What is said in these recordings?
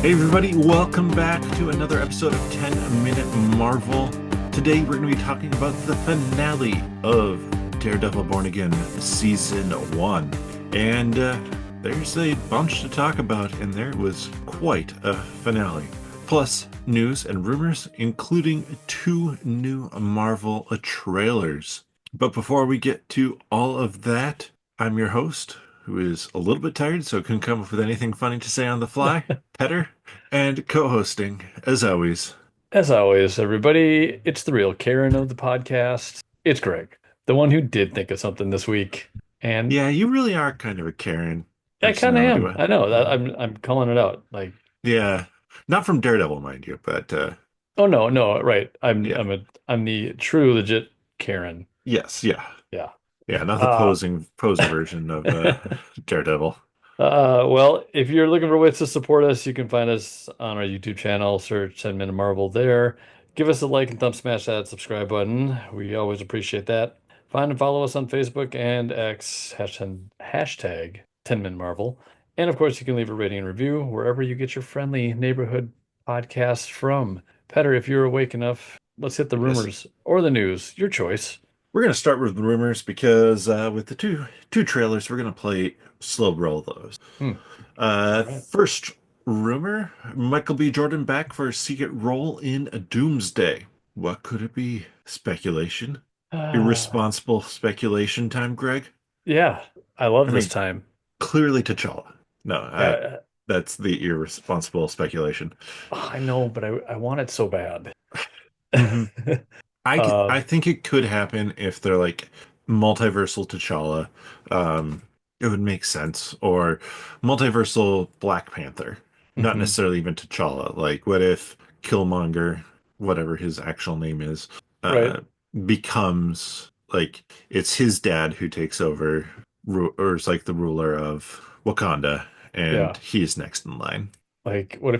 Hey everybody, welcome back to another episode of 10 Minute Marvel. Today we're going to be talking about the finale of Daredevil Born Again Season 1. And there's a bunch to talk about, and there was quite a finale. Plus, news and rumors, including 2 new Marvel trailers. But before we get to all of that, I'm your host, who is a little bit tired, so couldn't come up with anything funny to say on the fly, Petter, and co-hosting, as always. As always, everybody, it's the real Karen of the podcast. It's Greg, the one who did think of something this week. And Yeah, you really are kind of a Karen I kind of personality. am. I know that I'm calling it out. Like, Yeah, not from Daredevil, mind you, but oh no, no, right. I'm yeah, I'm a I'm the true legit Karen. yes, yeah, Yeah. yeah, not the Uh poser version of Daredevil. well, if you're looking for ways to support us, you can find us on our YouTube channel, search 10 Minute Marvel there. Give us a like and thumb smash that subscribe button. We always appreciate that. Find and follow us on Facebook and X, hashtag 10 Minute Marvel. And of course, you can leave a rating and review wherever you get your friendly neighborhood podcasts from. Petter, if you're awake enough, let's hit the Yes, rumors or the news, your choice. we're gonna start with the rumors because with the two trailers, we're gonna play slow roll those. Hmm. All right. First rumor, Michael B. Jordan back for a secret role in a Doomsday. What could it be? Speculation? Uh, Irresponsible speculation time, Greg? yeah, I love I this mean, time. clearly T'Challa. No, Yeah, that's the irresponsible speculation. oh, I know, but I want it so bad. hmm I Um, think it could happen if they're like multiversal T'Challa. Um, it would make sense. Or multiversal Black Panther. Not mhm, necessarily even T'Challa. Like, what if Killmonger, whatever his actual name is, right. uh, becomes like it's his dad who takes over, or is like the ruler of Wakanda, and Yeah. he's next in line. Like, or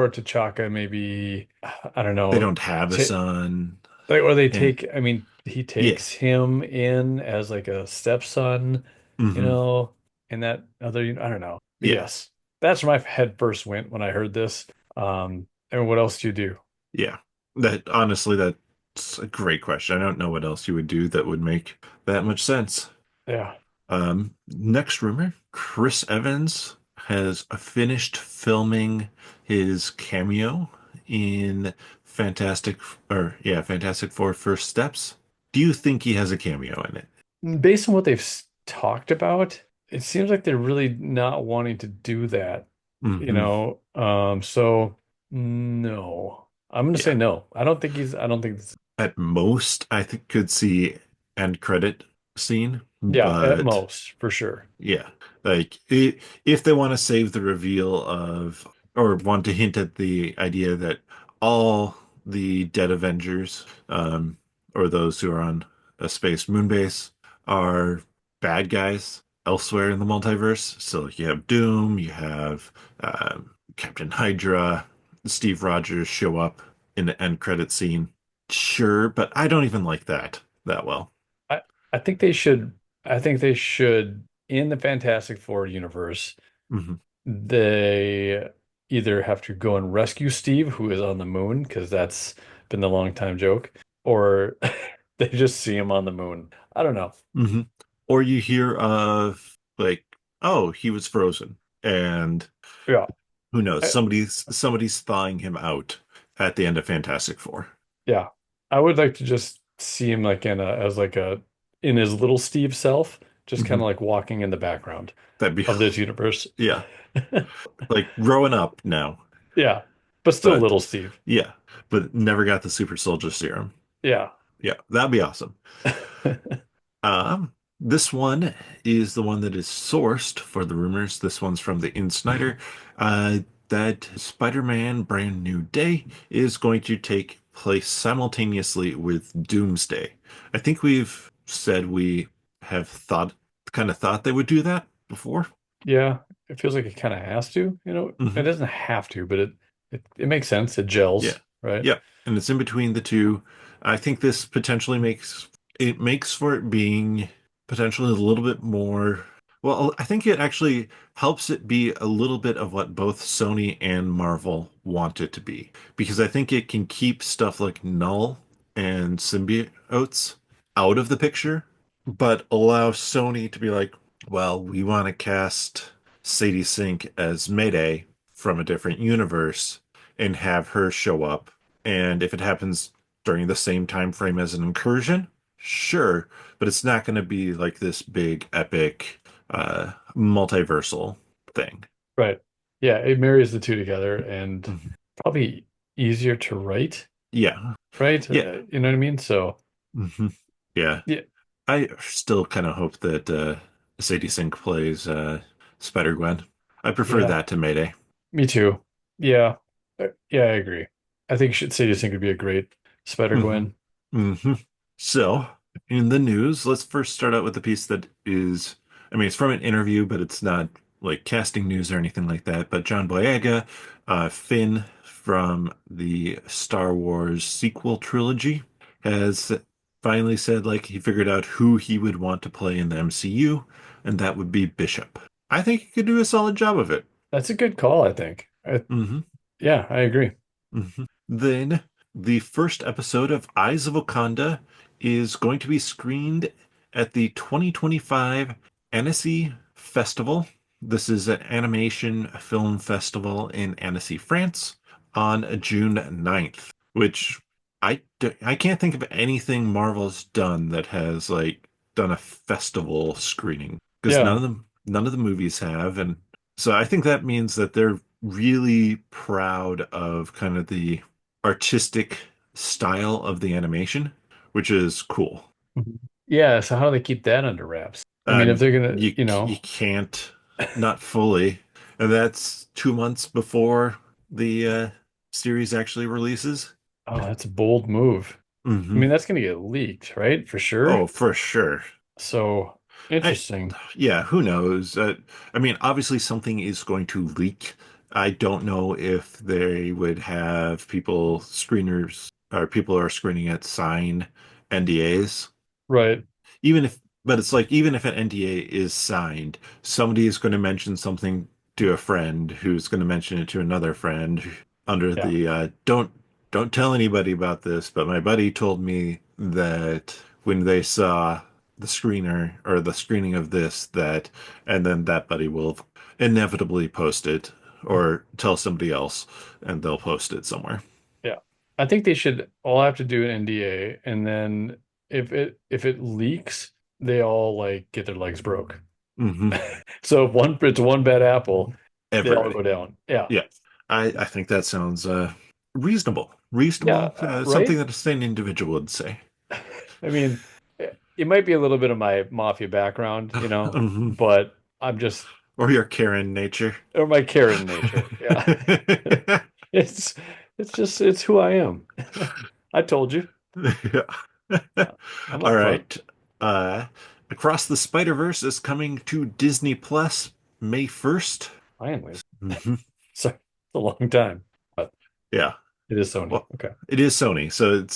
T'Chaka maybe, I don't They know, don't have a ta son, or they and take, I mean, he yeah. takes him in as like a stepson, you hmm know, and that other, I don't know. But Yeah. yes, that's where my head first went when I heard this. And what else do you do? Yeah. That honestly, that's a great question. I don't know what else you would do that would make that much sense. Yeah. Next rumor, Chris Evans has finished filming his cameo in Fantastic, or yeah, Fantastic Four First Steps. Do you think he has a cameo in it? Based on what they've talked about, it seems like they're really not wanting to do that, hmm So no. I'm gonna say Yeah. no. I don't think this, At most, I think could see end credit scene, yeah, at but most, for sure. yeah, like if they want to save the reveal of, or want to hint at the idea that all the dead Avengers, or those who are on a space moon base, are bad guys elsewhere in the multiverse. So like you have Doom, you have Captain Hydra, Steve Rogers show up in the end credit scene. Sure, but I don't even like that well. I I think they should I think they should in the Fantastic Four universe, hmm they either have to go and rescue Steve, who is on the moon, because that's been the long time joke, or they just see him on the moon. I don't know. hmm Or you hear of like, oh, he was frozen, and Yeah. who knows, I, somebody's thawing him out at the end of Fantastic Four. yeah. I would like to just see him like in his little Steve self, just kind hmm of like walking in the background That'd be, of this universe. yeah, like growing up now, Yeah. But still but little Steve. yeah, but never got the super soldier serum. Yeah. Yeah, that'd be awesome. This one is the one that is sourced for the rumors. This one's from the Insnider. That Spider-Man Brand New Day is going to take place simultaneously with Doomsday. I think we've said we have kind of thought they would do that before. Yeah, it feels like it kind of has to, It hmm doesn't have to, but it makes sense. It Yeah. gels, right? Yeah. And it's in between the two. I think this potentially makes for it being potentially a little bit more. Well, I think it actually helps it be a little bit of what both Sony and Marvel want it to be. Because I think it can keep stuff like Null and symbiotes out of the picture, but allow Sony to be like, well, we want to cast Sadie Sink as Mayday from a different universe and have her show up. And if it happens during the same time frame as an incursion, sure, but it's not going to be like this big epic multiversal thing. Right. Yeah, it marries the two together and Mhm. probably easier to write, Yeah. right? Yeah. You know what I mean? So, hmm Yeah. yeah, I still kind of hope that Sadie Sink plays Spider-Gwen. I prefer yeah, that to Mayday. me too. Yeah. Yeah, I agree. I think Sadie Sink could be a great hmm Spider-Gwen. hmm So, in the news, let's first start out with the piece that is, I mean, it's from an interview, but it's not like casting news or anything like that. But John Boyega, Finn from the Star Wars sequel trilogy, has finally said like he figured out who he would want to play in the MCU, and that would be Bishop. I think he could do a solid job of it. That's a good call, I think. hmm Yeah, I agree. Then the first episode of Eyes of Wakanda is going to be screened at the 2025 Annecy Festival. This is an animation film festival in Annecy, France on June 9th, which I can't think of anything Marvel's done that has like done a festival screening because Yeah. none of the movies have, and so I think that means that they're really proud of kind of the artistic style of the animation, which is cool. Mhm. Yeah, so how do they keep that under wraps? I mean, if they're gonna, You can't, not fully, and that's 2 months before the series actually releases. oh, that's a bold move. I hmm mean, that's gonna get leaked, right? For sure. Oh, for sure. So I, interesting. yeah, who knows? I mean, obviously something is going to leak. I don't know if they would have people screeners or people who are screening it sign NDAs. Right. Even if, but it's like even if an NDA is signed, somebody is going to mention something to a friend who's going to mention it to another friend under Yeah. the don't tell anybody about this, but my buddy told me that when they saw the screener or the screening of this that and then that buddy will inevitably post it or tell somebody else and they'll post it somewhere. Yeah. I think they should all have to do an NDA, and then if it leaks, they all like get their legs broke. hmm So if it's one bad apple, they all go Everybody. down. Yeah. Yeah. I think that sounds reasonable. Reasonable, Yeah, something right? that a sane individual would say. I mean, it might be a little bit of my mafia background, Mhm. but I'm just Or your Karen nature. or my Karen nature. Yeah. It's it's who I am. I told you. Yeah. I'm All upfront. right. Uh, Across the Spider-Verse is coming to Disney Plus May 1st. Finally. Mhm. So it's a long time, but Yeah. it is Sony. Well, Okay. it is Sony, so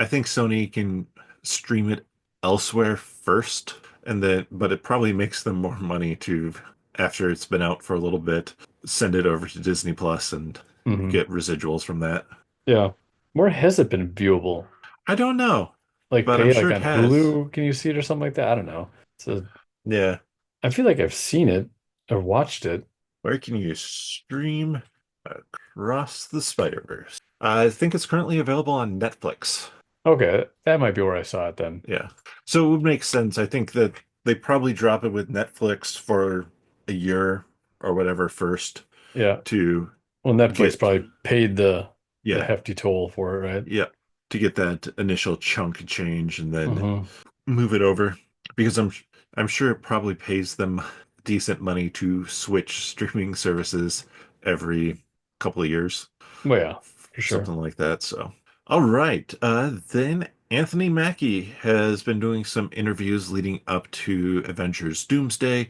I think Sony can stream it elsewhere first, and then but it probably makes them more money to after it's been out for a little bit, send it over to Disney Plus and Hmm. get residuals from that. Yeah. Where has it been viewable? I don't know, Like but I'm pay sure like it on has. Hulu? Can you see it or something like that? I don't know. So Yeah. I feel like I've seen it or watched it. Where can you stream Across the Spider-Verse? I think it's currently available on Netflix. Okay, that might be where I saw it then. Yeah. So it would make sense. I think that they probably drop it with Netflix for a year or whatever first Yeah. to Well, Netflix get, probably paid the yeah, hefty toll for it, right? yeah, to get that initial chunk change and then Hmm. move it over because I'm sure it probably pays them decent money to switch streaming services every couple of years, Well, yeah, for sure. something like that. So, all right. Then Anthony Mackie has been doing some interviews leading up to Avengers Doomsday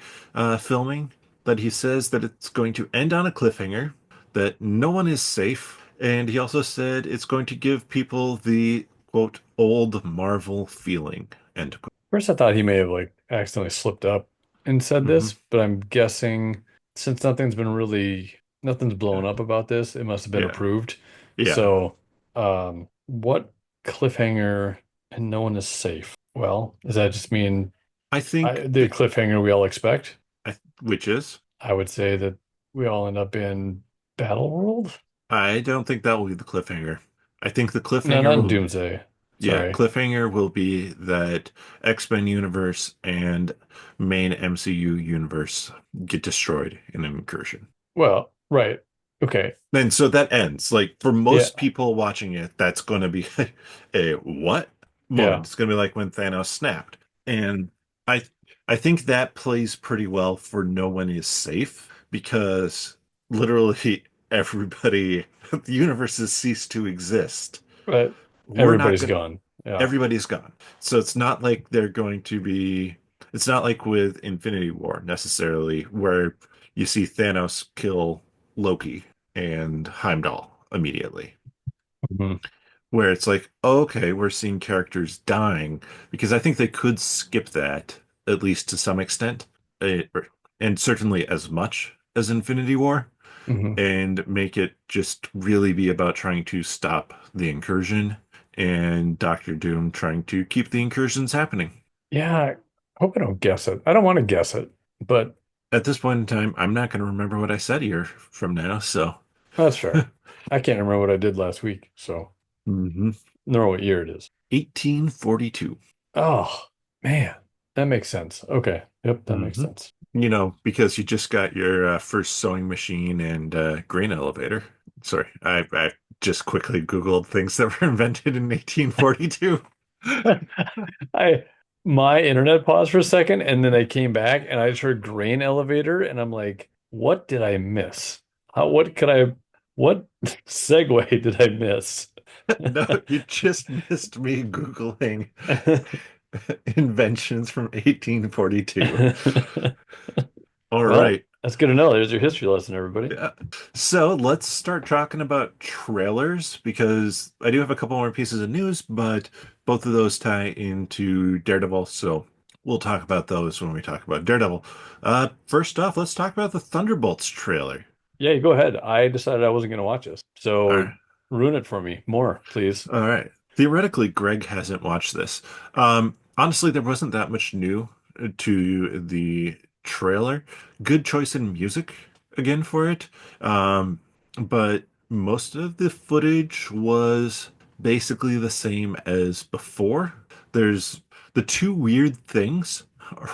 filming that he says that it's going to end on a cliffhanger, that no one is safe, and he also said it's going to give people the quote old Marvel feeling, end quote. First, I thought he may have like accidentally slipped up. and said Hmm. this, but I'm guessing since nothing's blown Yeah. up about this, it must have been Yeah. approved. Yeah. So, what cliffhanger and no one is safe? Well, does that just mean I think the that, cliffhanger we all expect? which is, I would say that we all end up in Battle World. I don't think that will be the cliffhanger. I think the No, cliffhanger not in will, Doomsday. yeah, Sorry. cliffhanger will be that X-Men universe and main MCU universe get destroyed in an incursion. Well, right. Okay. And so that ends. Like for Yeah. most people watching it, that's going to be a what Yeah. moment. It's going to be like when Thanos snapped. And I I think that plays pretty well for No One Is Safe because literally everybody, the universe has ceased to exist. But We're not everybody's going gone. Yeah. Everybody's gone. So it's not like they're going to be, it's not like with Infinity War necessarily, where you see Thanos kill Loki and Heimdall immediately, Mhm. where it's like, okay, we're seeing characters dying, because I think they could skip that at least to some extent, eh, and certainly as much as Infinity War, Mhm. and make it just really be about trying to stop the incursion and Doctor Doom trying to keep the incursions happening. Yeah. I hope I don't guess it. I don't want to guess it, but At this point in time, I'm not going to remember what I said here from now, so that's fair. I can't remember what I did last week, so hmm nor what year it is. 1842. Oh, man. That makes sense. Okay. Yep, that makes Hmm. sense. Because you just got your first sewing machine and grain elevator. Sorry, I just quickly Googled things that were invented in 1842. I my internet paused for a second and then I came back and I just heard grain elevator and I'm like, what did I miss? What segue did I miss? No, you just missed me Googling inventions from 1842. All Well, right. that's good to know. There's your history lesson, everybody. Yeah. So let's start talking about trailers because I do have a couple more pieces of news, but both of those tie into Daredevil. So we'll talk about those when we talk about Daredevil. First off, let's talk about the Thunderbolts trailer. Yeah, you go ahead. I decided I wasn't going to watch this. All So right. ruin it for me. More, please. All right. Theoretically, Greg hasn't watched this. Honestly, there wasn't that much new to the trailer. Good choice in music again for it. Um, but most of the footage was basically the same as before. There's the two weird things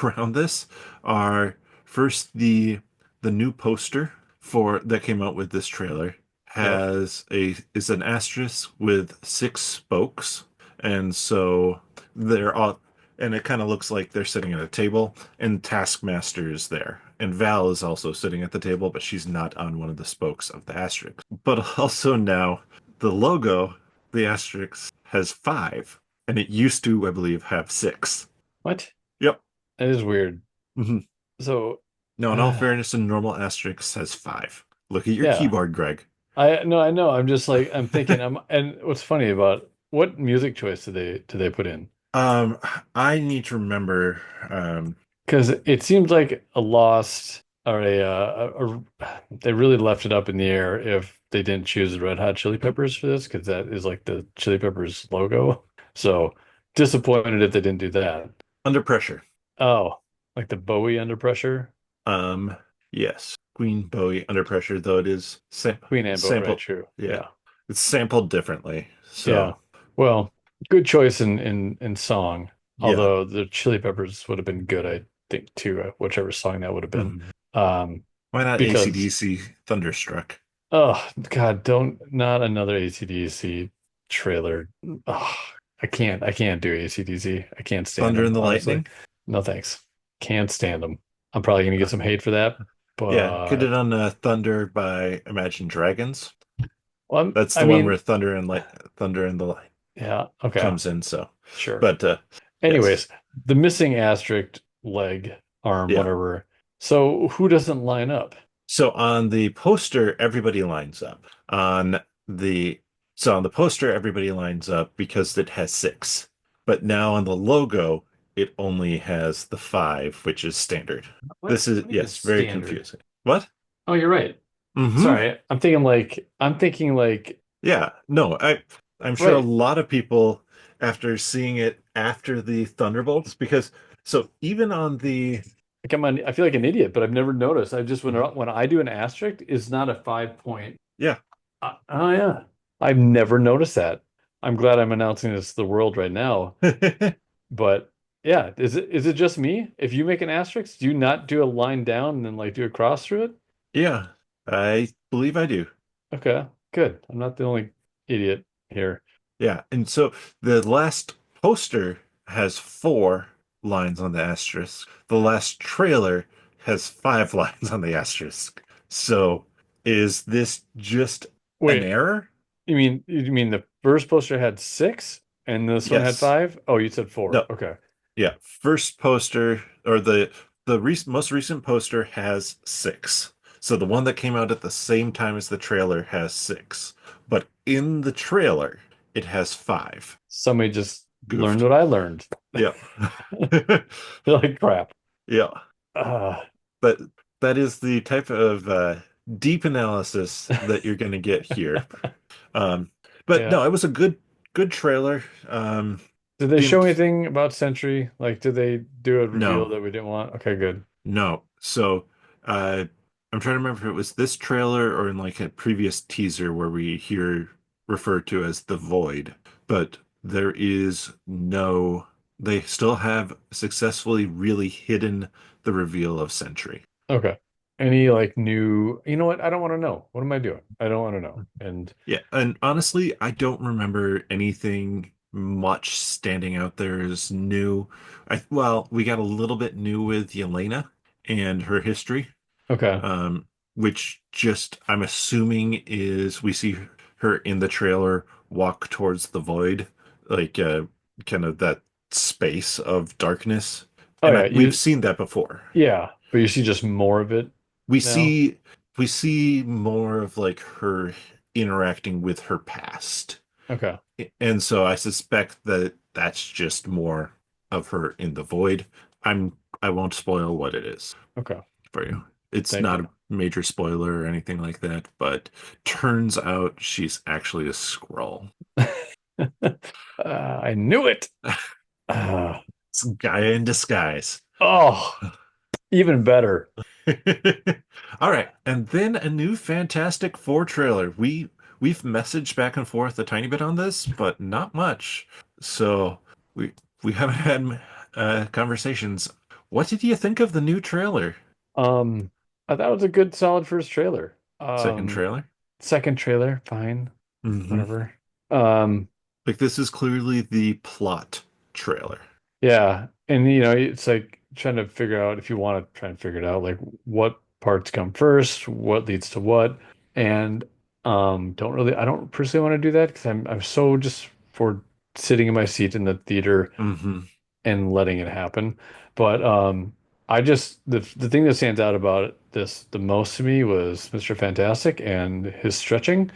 around this are first the new poster for that came out with this trailer Yep. has a is an asterisk with six spokes, and so they're all, and it kind of looks like they're sitting at a table, and Taskmaster is there, and Val is also sitting at the table, but she's not on one of the spokes of the asterisk. But also now the logo, the asterisk has five, and it used to, I believe, have six. What? Yep. That is weird. Hmm. So, No, in all uh, fairness, a normal asterisk has five. Look at your yeah. keyboard, Greg. I no, I know. I'm just like I'm thinking. And what's funny about what music choice did they put in? Um, I need to remember. Because it seems like a lost or they really left it up in the air if they didn't choose the Red Hot Chili Peppers for this because that is like the Chili Peppers logo. So disappointed if they didn't do that. Under Pressure. Oh, like the Bowie Under Pressure, Um, yes, Queen Bowie Under Pressure, though it is Queen and Bowie, right? sampled. True. Yeah, Yeah, it's sampled differently. yeah. So Well, good choice in song. yeah. Although the Chili Peppers would have been good, I think, too, whichever song that would have been. Mhm. Um, Why not because AC/DC Thunderstruck? oh God, don't not another AC/DC trailer. Oh, I can't do AC/DC. I can't stand Thunder them, and the honestly. Lightning? No thanks. Can't stand them. I'm probably gonna get Uh, some hate for that, yeah, get but it on Thunder by Imagine Dragons. well, That's I the one where mean, Thunder and the Light yeah, okay, comes in. So, sure. but yes, Anyways, the missing asterisk leg, arm, yeah. whatever. So who doesn't line up? So on the poster, everybody lines up. The on the poster, everybody lines up because it has six. But now on the logo, it only has the five, which is standard. What? This is, What do you mean yes, very standard? confusing. What? Oh, you're right. Mm-hmm. Sorry, I'm thinking like Yeah, no, I'm sure a right. lot of people after seeing it after the Thunderbolts, because so even on the I feel like an idiot, but I've never noticed. I just Mhm. when I do an asterisk, it's not a 5 point. Yeah. Oh yeah, I've never noticed that. I'm glad I'm announcing this to the world right now. But yeah, is it just me? If you make an asterisk, do you not do a line down and then like do a cross through it? Yeah, I believe I do. Okay, good. I'm not the only idiot here. Yeah, and so the last poster has four lines on the asterisk. The last trailer has five lines on the asterisk. So is this just an Wait, error? you mean the first poster had six and this one had Yes. five? Oh, you said four. No. Okay. Yeah. First poster or the most recent poster has six. So the one that came out at the same time as the trailer has six. But in the trailer, it has five. Somebody just learned Goofed. what I learned. Yeah. They're like crap. Yeah. Uh, But that is the type of deep analysis that you're going to get here. Um, but yeah. no, it was a good trailer. Did they show Didn't anything about Sentry? Like, did they do a reveal no. that we didn't want? Okay, good. No. So, uh, I'm trying to remember if it was this trailer or in like a previous teaser where we hear referred to as the Void, but there is no, they still have successfully really hidden the reveal of Sentry. Okay. Any like new, you know what? I don't want to know. What am I doing? I don't want to know. And Yeah, and honestly, I don't remember anything much standing out there as new. Well, we got a little bit new with Yelena and her history. okay. um, which just I'm assuming is we see her in the trailer walk towards the void, like kind of that space of darkness, Oh and yeah, we've seen that before. yeah, but you see just more of it We now. see we see more of like her interacting with her past, Okay. and so I suspect that that's just more of her in the void. I won't spoil what it is Okay. for you. It's Thank not you. a major spoiler or anything like that, but turns out she's actually a scroll. I knew it. Uh, It's Gaia in disguise. oh, even better. All right, and then a new Fantastic Four trailer. We've messaged back and forth a tiny bit on this, but not much. So we we haven't had conversations. What did you think of the new trailer? Um, I thought it was a good, solid first trailer. Second trailer? Second trailer, fine, Hmm. whatever. Um, Like this is clearly the plot trailer. yeah, and it's like trying to figure out if you want to try and figure it out, like what parts come first, what leads to what, and I don't personally want to do that because I'm so just for sitting in my seat in the theater Hmm. and letting it happen. But I just the thing that stands out about this the most to me was Mr. Fantastic and his stretching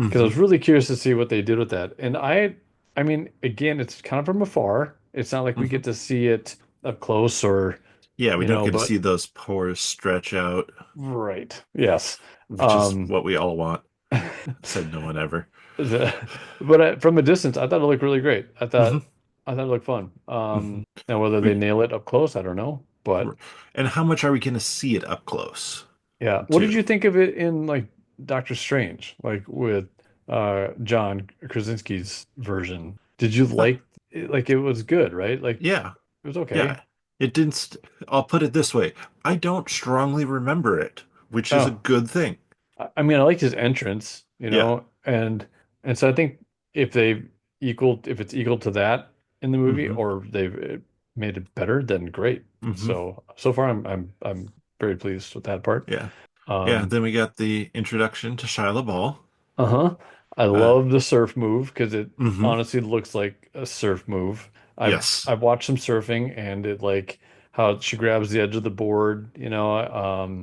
because I Hmm. was really curious to see what they did with that. And I mean, again, it's kind of from afar. It's not like we Hmm. get to see it up close or Yeah, we don't get to but see those pores stretch out, right. Yes. which is Um what we all want, said no one ever. the, but from a distance, I thought it looked really great. Hmm. I thought it looked fun. Hmm. Now whether they We, nail it up close, I don't know. But and how much are we going to see it up close, yeah. What did too? you think of it in like Doctor Strange, like with John Krasinski's version? Did you Uh, like it? Like it was good, right? Like yeah, it was okay. yeah. It didn't. I'll put it this way: I don't strongly remember it, which is a Oh, good thing. I mean, I liked his entrance, Yeah. and so I think if it's equal to that in the movie, Hmm. or they've made it better, then great. Hmm. So far, I'm very pleased with that part. Yeah. Yeah. Um, Then we got the introduction to Shia LaBeouf. Uh-huh. I Uh, love the surf move because it hmm. honestly looks like a surf move. Yes. I've watched some surfing and it like how she grabs the edge of the board,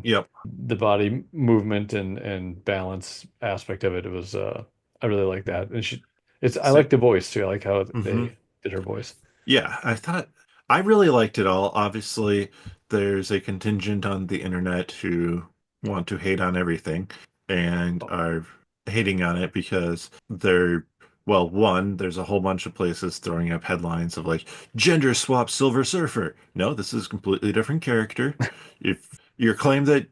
Yep. the body movement and balance aspect of it. It was I really like that. And I So, like the voice too. I like how hmm. they did her voice. Yeah, I thought. I really liked it all. Obviously, there's a contingent on the internet who want to hate on everything and are hating on it because well, one, there's a whole bunch of places throwing up headlines of like gender swap Silver Surfer. No, this is a completely different character. If your claim that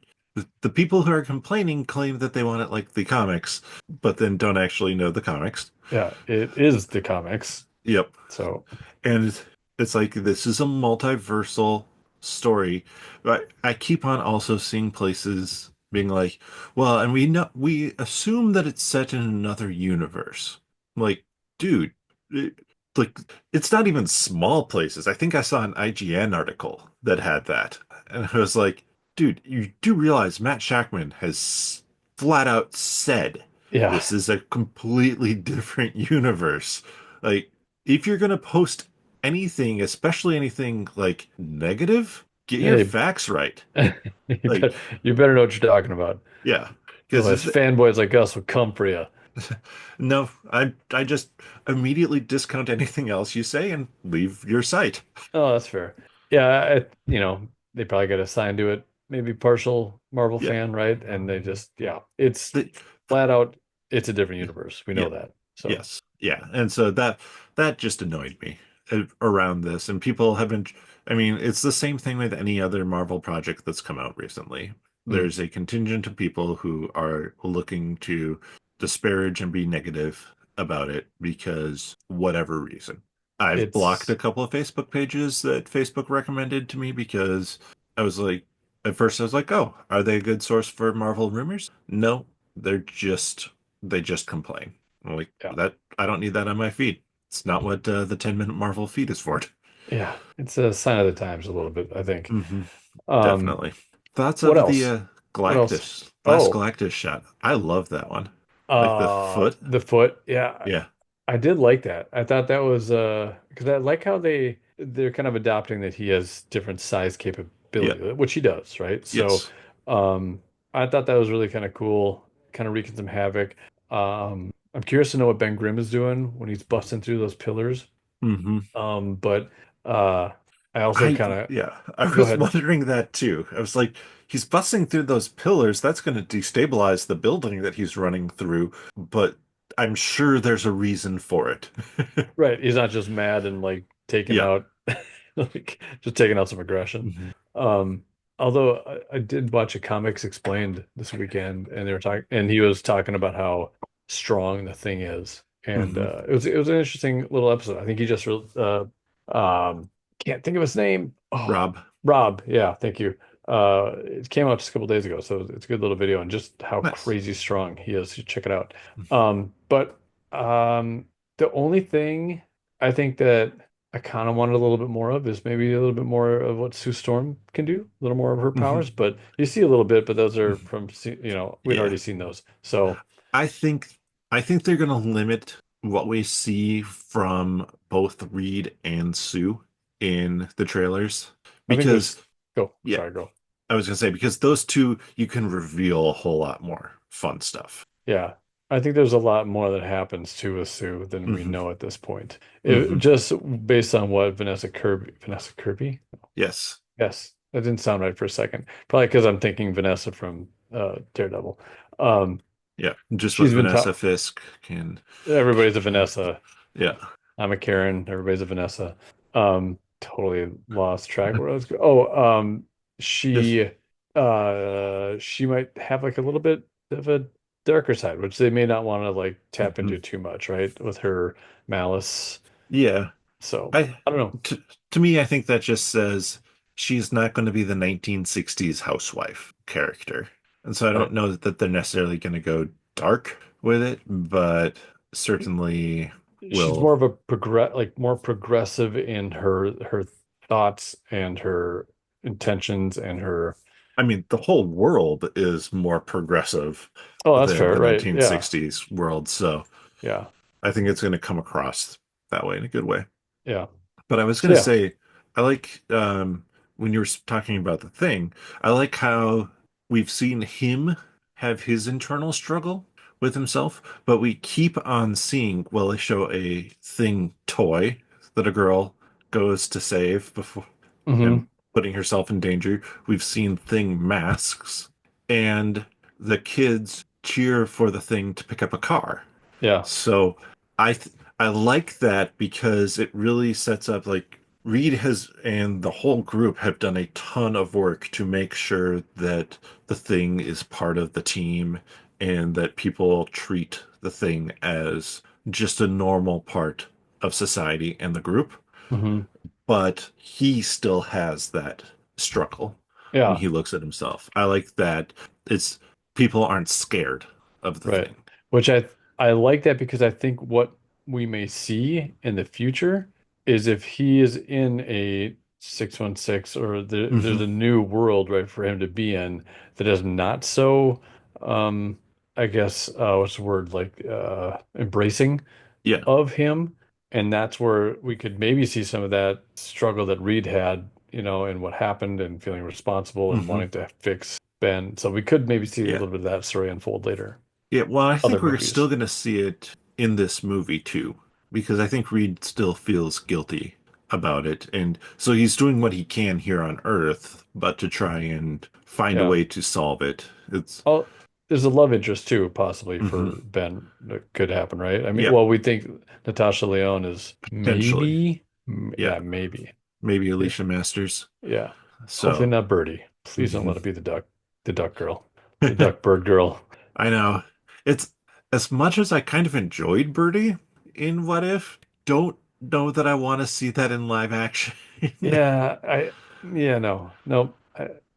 the people who are complaining claim that they want it like the comics, but then don't actually know the comics. Yeah, it is the comics. Yep. So And it's like this is a multiversal story. But I keep on also seeing places being like, well, and we assume that it's set in another universe. Like, dude, it, like it's not even small places. I think I saw an IGN article that had that. And I was like, dude, you do realize Matt Shackman has flat out said yeah, this is a completely different universe. Like, if you're gonna post anything, especially anything like negative, get your hey, facts right. you Like, you better know what you're talking about. yeah, Otherwise, because fanboys like us would come for you. no, I just immediately discount anything else you say and leave your site. Oh, that's fair. Yeah, they probably got assigned to it. Maybe partial Marvel Yeah, fan, right? And they just, yeah, it's the, flat out, it's a different universe. We yeah, know that. So, yes, yeah, and so that just annoyed me around this, and people have been. I mean, it's the same thing with any other Marvel project that's come out recently. mm, There's a contingent of people who are looking to disparage and be negative about it because whatever reason. I've blocked a it's, couple of Facebook pages that Facebook recommended to me because I was like, at first I was like, oh, are they a good source for Marvel rumors? No, they're just they just complain. I'm like, yeah, that I don't need that on my feed. It's not what the 10-minute Marvel feed is for. yeah, it's a sign of the times a little bit, I think. Hmm. Um, Definitely. Thoughts what of the else? What else? Last Oh, Galactus shot. I love that one. Like the foot. the foot. Yeah, Yeah. I did like that. I thought that was because I like how they're kind of adopting that he has different size Yeah. capability, which he does, right? So Yes. um I thought that was really kind of cool, kind of wreaking some havoc. I'm curious to know what Ben Grimm is doing when he's busting through those pillars. Hmm. But I also kind of I go was ahead. wondering that too. I was like, he's busting through those pillars. That's going to destabilize the building that he's running through, but I'm sure there's a reason for it. Right, he's not just mad and like taking Yeah. out like just taking out some aggression. Hmm. Um, although I did watch a Comics Explained this weekend, and they were talking, and he was talking about how strong the thing is, and Hmm. it was an interesting little episode. I think he just can't think of his name. Oh, Rob. Rob. Yeah, thank you. It came out just a couple days ago, so it's a good little video, and just how Nice. crazy strong he is. You check it out. But the only thing I think that I kind of wanted a little bit more of is maybe a little bit more of what Sue Storm can do, a little more of her Hmm. powers. But you see a little bit, but those are from, we'd Yeah. already seen those. So I think I think they're going to limit what we see from both Reed and Sue in the trailers I think because go, yeah, sorry, go. I was going to say because those two you can reveal a whole lot more fun stuff. Yeah. I think there's a lot more that happens to a Sue than we Hmm. know at this point. Hmm. Just based on what Vanessa Kirby? Yes. Yes, that didn't sound right for a second. Probably because I'm thinking Vanessa from Daredevil. Um, Yeah. Just what she's been Vanessa taught. Fisk can. Everybody's a Vanessa. Yeah. I'm a Karen. Everybody's a Vanessa. Totally lost track where I was. Oh, Just. she might have like a little bit of a darker side, which they may not want to like tap Mhm. into too much, right? With her malice. Yeah. So I I don't know. to me, I think that just says she's not going to be the 1960s housewife character. And so I don't Right. know that they're necessarily going to go dark with it, but certainly She's will. more of a more progressive in her thoughts and her intentions and her. I mean, the whole world is more progressive Oh, that's than fair, the right? Yeah, 1960s world, so yeah, I think it's going to come across that way in a good way. yeah. But I was So going to yeah, say, I like when you were talking about the thing, I like how we've seen him have his internal struggle with himself, but we keep on seeing, well, they show a thing toy that a girl goes to save before and Hmm. putting herself in danger. We've seen Thing masks, and the kids cheer for the Thing to pick up a car. Yeah. So I like that because it really sets up like Reed has and the whole group have done a ton of work to make sure that the Thing is part of the team and that people treat the Thing as just a normal part of society and the group. Hmm. But he still has that struggle when Yeah. he looks at himself. I like that it's people aren't scared of the Right. Thing. Which I like that because I think what we may see in the future is if he is in a 616 or there's Hmm. a new world, right, for him to be in that is not so um I guess what's the word, like embracing Yeah. of him, and that's where we could maybe see some of that struggle that Reed had, and what happened and feeling responsible and Hmm. wanting to fix Ben. So we could maybe see a Yeah. little bit of that story unfold later. Yeah. Well, I Other think we're movies. still going to see it in this movie too, because I think Reed still feels guilty about it. And so he's doing what he can here on Earth, but to try and find a Yeah. way to solve it. It's, Oh, there's a love interest too, possibly hmm for Ben that could happen, right? I mean, yeah, well, we think Natasha Lyonne is potentially. maybe, Yeah. yeah, maybe. Maybe Yeah. Alicia Masters. Yeah. Hopefully So, not Birdie. Please don't mhm. let it be the duck girl, the duck bird girl. I know. It's as much as I kind of enjoyed Birdie in What If, don't know that I want to see that in live action. Yeah, yeah, no, no,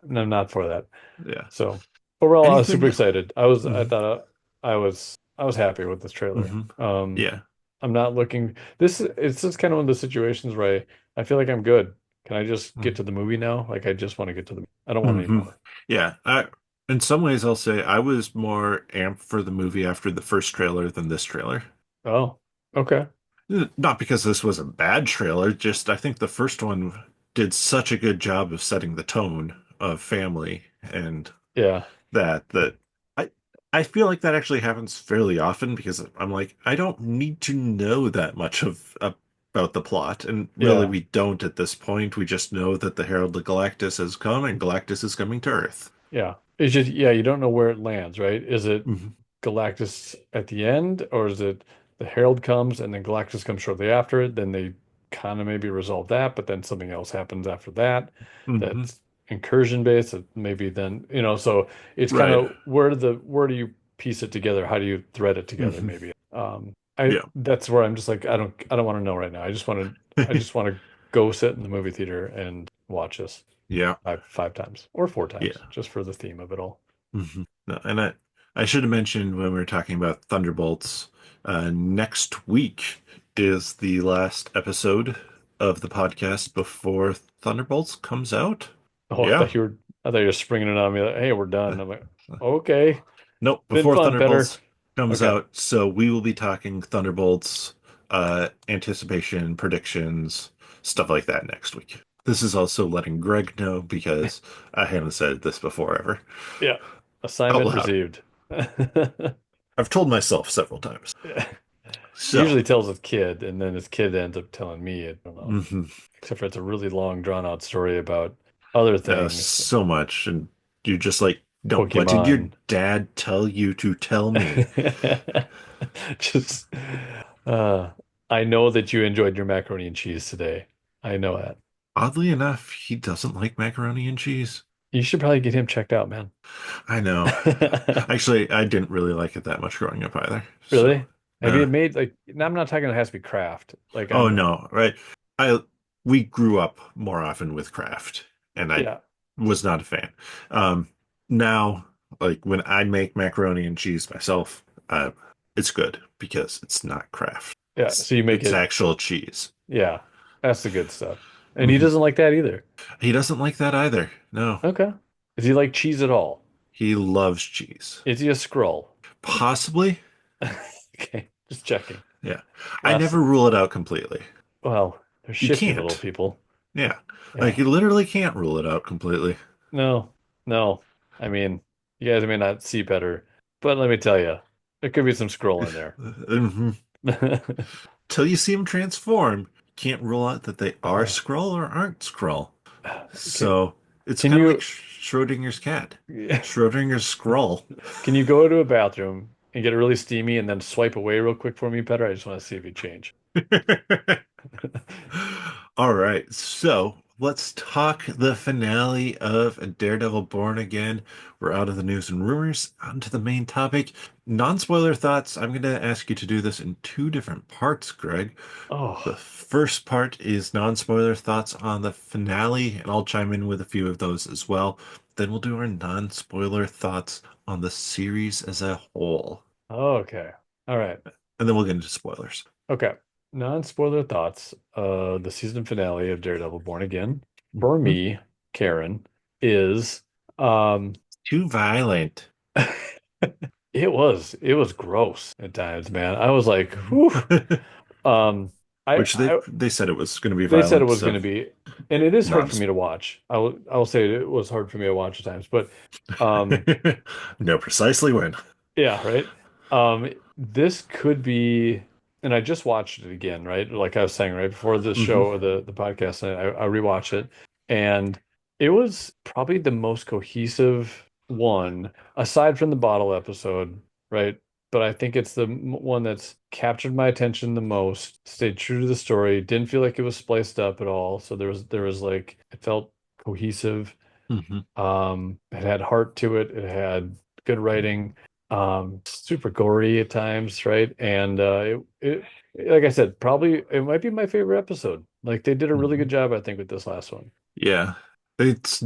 no, not for that. Yeah. So overall, I was super Anything? excited. I Hmm. thought I was happy with this trailer. Hmm. Yeah. I'm not looking. It's just kind of one of the situations where I feel like I'm good. Can I just get to the movie now? Like I just want to get to the. I don't want any Hmm. more. Yeah. In some ways, I'll say I was more amped for the movie after the first trailer than this trailer. Oh, okay. Not because this was a bad trailer, just I think the first one did such a good job of setting the tone of family and Yeah, that I I feel like that actually happens fairly often because I'm like I don't need to know that much of about the plot, and really yeah, we don't at this point. We just know that the Herald of Galactus has come and Galactus is coming to Earth. yeah. It's just, yeah, you don't know where it lands, right? Is it Hmm. Galactus at the end, or is it the Herald comes and then Galactus comes shortly after it? Then they kind of maybe resolve that, but then something else happens after that Hmm. that's incursion based. That maybe then, so it's kind Right. of where do you piece it together? How do you thread it together? Hmm. Maybe. I Yeah. That's where I'm just like I don't want to know right now. I just want to go sit in the movie theater and watch this Yeah. five times or four times Yeah. just for the theme of it all. No, and I should have mentioned when we were talking about Thunderbolts, next week is the last episode of the podcast before Thunderbolts comes out. Oh, Yeah. I thought you were springing it on me like, hey, we're done. I'm like, okay, Nope, been before fun, Penner. Thunderbolts comes Okay. out. So we will be talking Thunderbolts, anticipation, predictions, stuff like that next week. This is also letting Greg know because I haven't said this before ever Yeah. out Assignment loud. received. I've told myself several times. He So, usually tells his kid, and then his kid ends up telling me. I don't know. mhm. Except for it's a really long, drawn out story about other things. So much, and you're just like, no, what did your Pokemon. dad tell you to tell me? Just, uh, I know that you enjoyed your macaroni and cheese today. I know that. Oddly enough, he doesn't like macaroni and cheese. You should probably get him checked out, man. I know. Actually, I didn't really like it that much growing up either. So, Really? Have uh, you made like? Now I'm not talking. It has to be craft. Like oh I'm. no, right? I we grew up more often with Kraft, and I Yeah. was not a fan. Um, Now, like when I make macaroni and cheese myself, it's good because it's not Kraft. Yeah. So you make It's it. actual cheese. Yeah. That's the good stuff. And he Hmm. doesn't like that either. He doesn't like that either. No, Okay. Does he like cheese at all? he loves cheese. Is he a scroll? Possibly, Okay. Just checking. yeah. I Last. never rule it out completely. Well, they're You shifty little can't. people. Yeah. Like Yeah. you literally can't rule it out completely. No. No. I mean, you guys may not see better, but let me tell you, there could be some scroll in there. Mhm. Till you see him transform. can't rule out that they are Uh, Skrull or aren't Skrull. can, So it's can kind of like you Schrodinger's cat. Schrodinger's Skrull. can you go to a bathroom and get it really steamy and then swipe away real quick for me, Petter? I just want to see if you change. All right, so let's talk the finale of Daredevil Born Again. We're out of the news and rumors, onto the main topic. Non-spoiler thoughts. I'm going to ask you to do this in two different parts, Greg. The Oh, first part is non-spoiler thoughts on the finale, and I'll chime in with a few of those as well. Then we'll do our non-spoiler thoughts on the series as a whole, okay. All right. and then we'll get into spoilers. Okay. Non-spoiler thoughts. The season finale of Daredevil Born Again for Mhm. me, Karen, is um Too violent. it was gross at times, man. I was like, whew. Um I Which I they said it was going to be they said it violent, was going so to be, and it is hard non for me to watch. I will say it was hard for me to watch at times, but um know precisely when. yeah, right. This could be, and I just watched it again, right? Like I was saying right before the Hmm. show or the podcast, and I rewatched it, and it was probably the most cohesive one aside from the bottle episode, right? But I think it's the one that's captured my attention the most, stayed true to the story, didn't feel like it was spliced up at all. So there was like it felt cohesive. Hmm. It had heart to it. It had good writing. Super gory at times, right? And like I said, probably it might be my favorite episode. Like they did a really good Hmm. job, I think, with this last one. Yeah, it's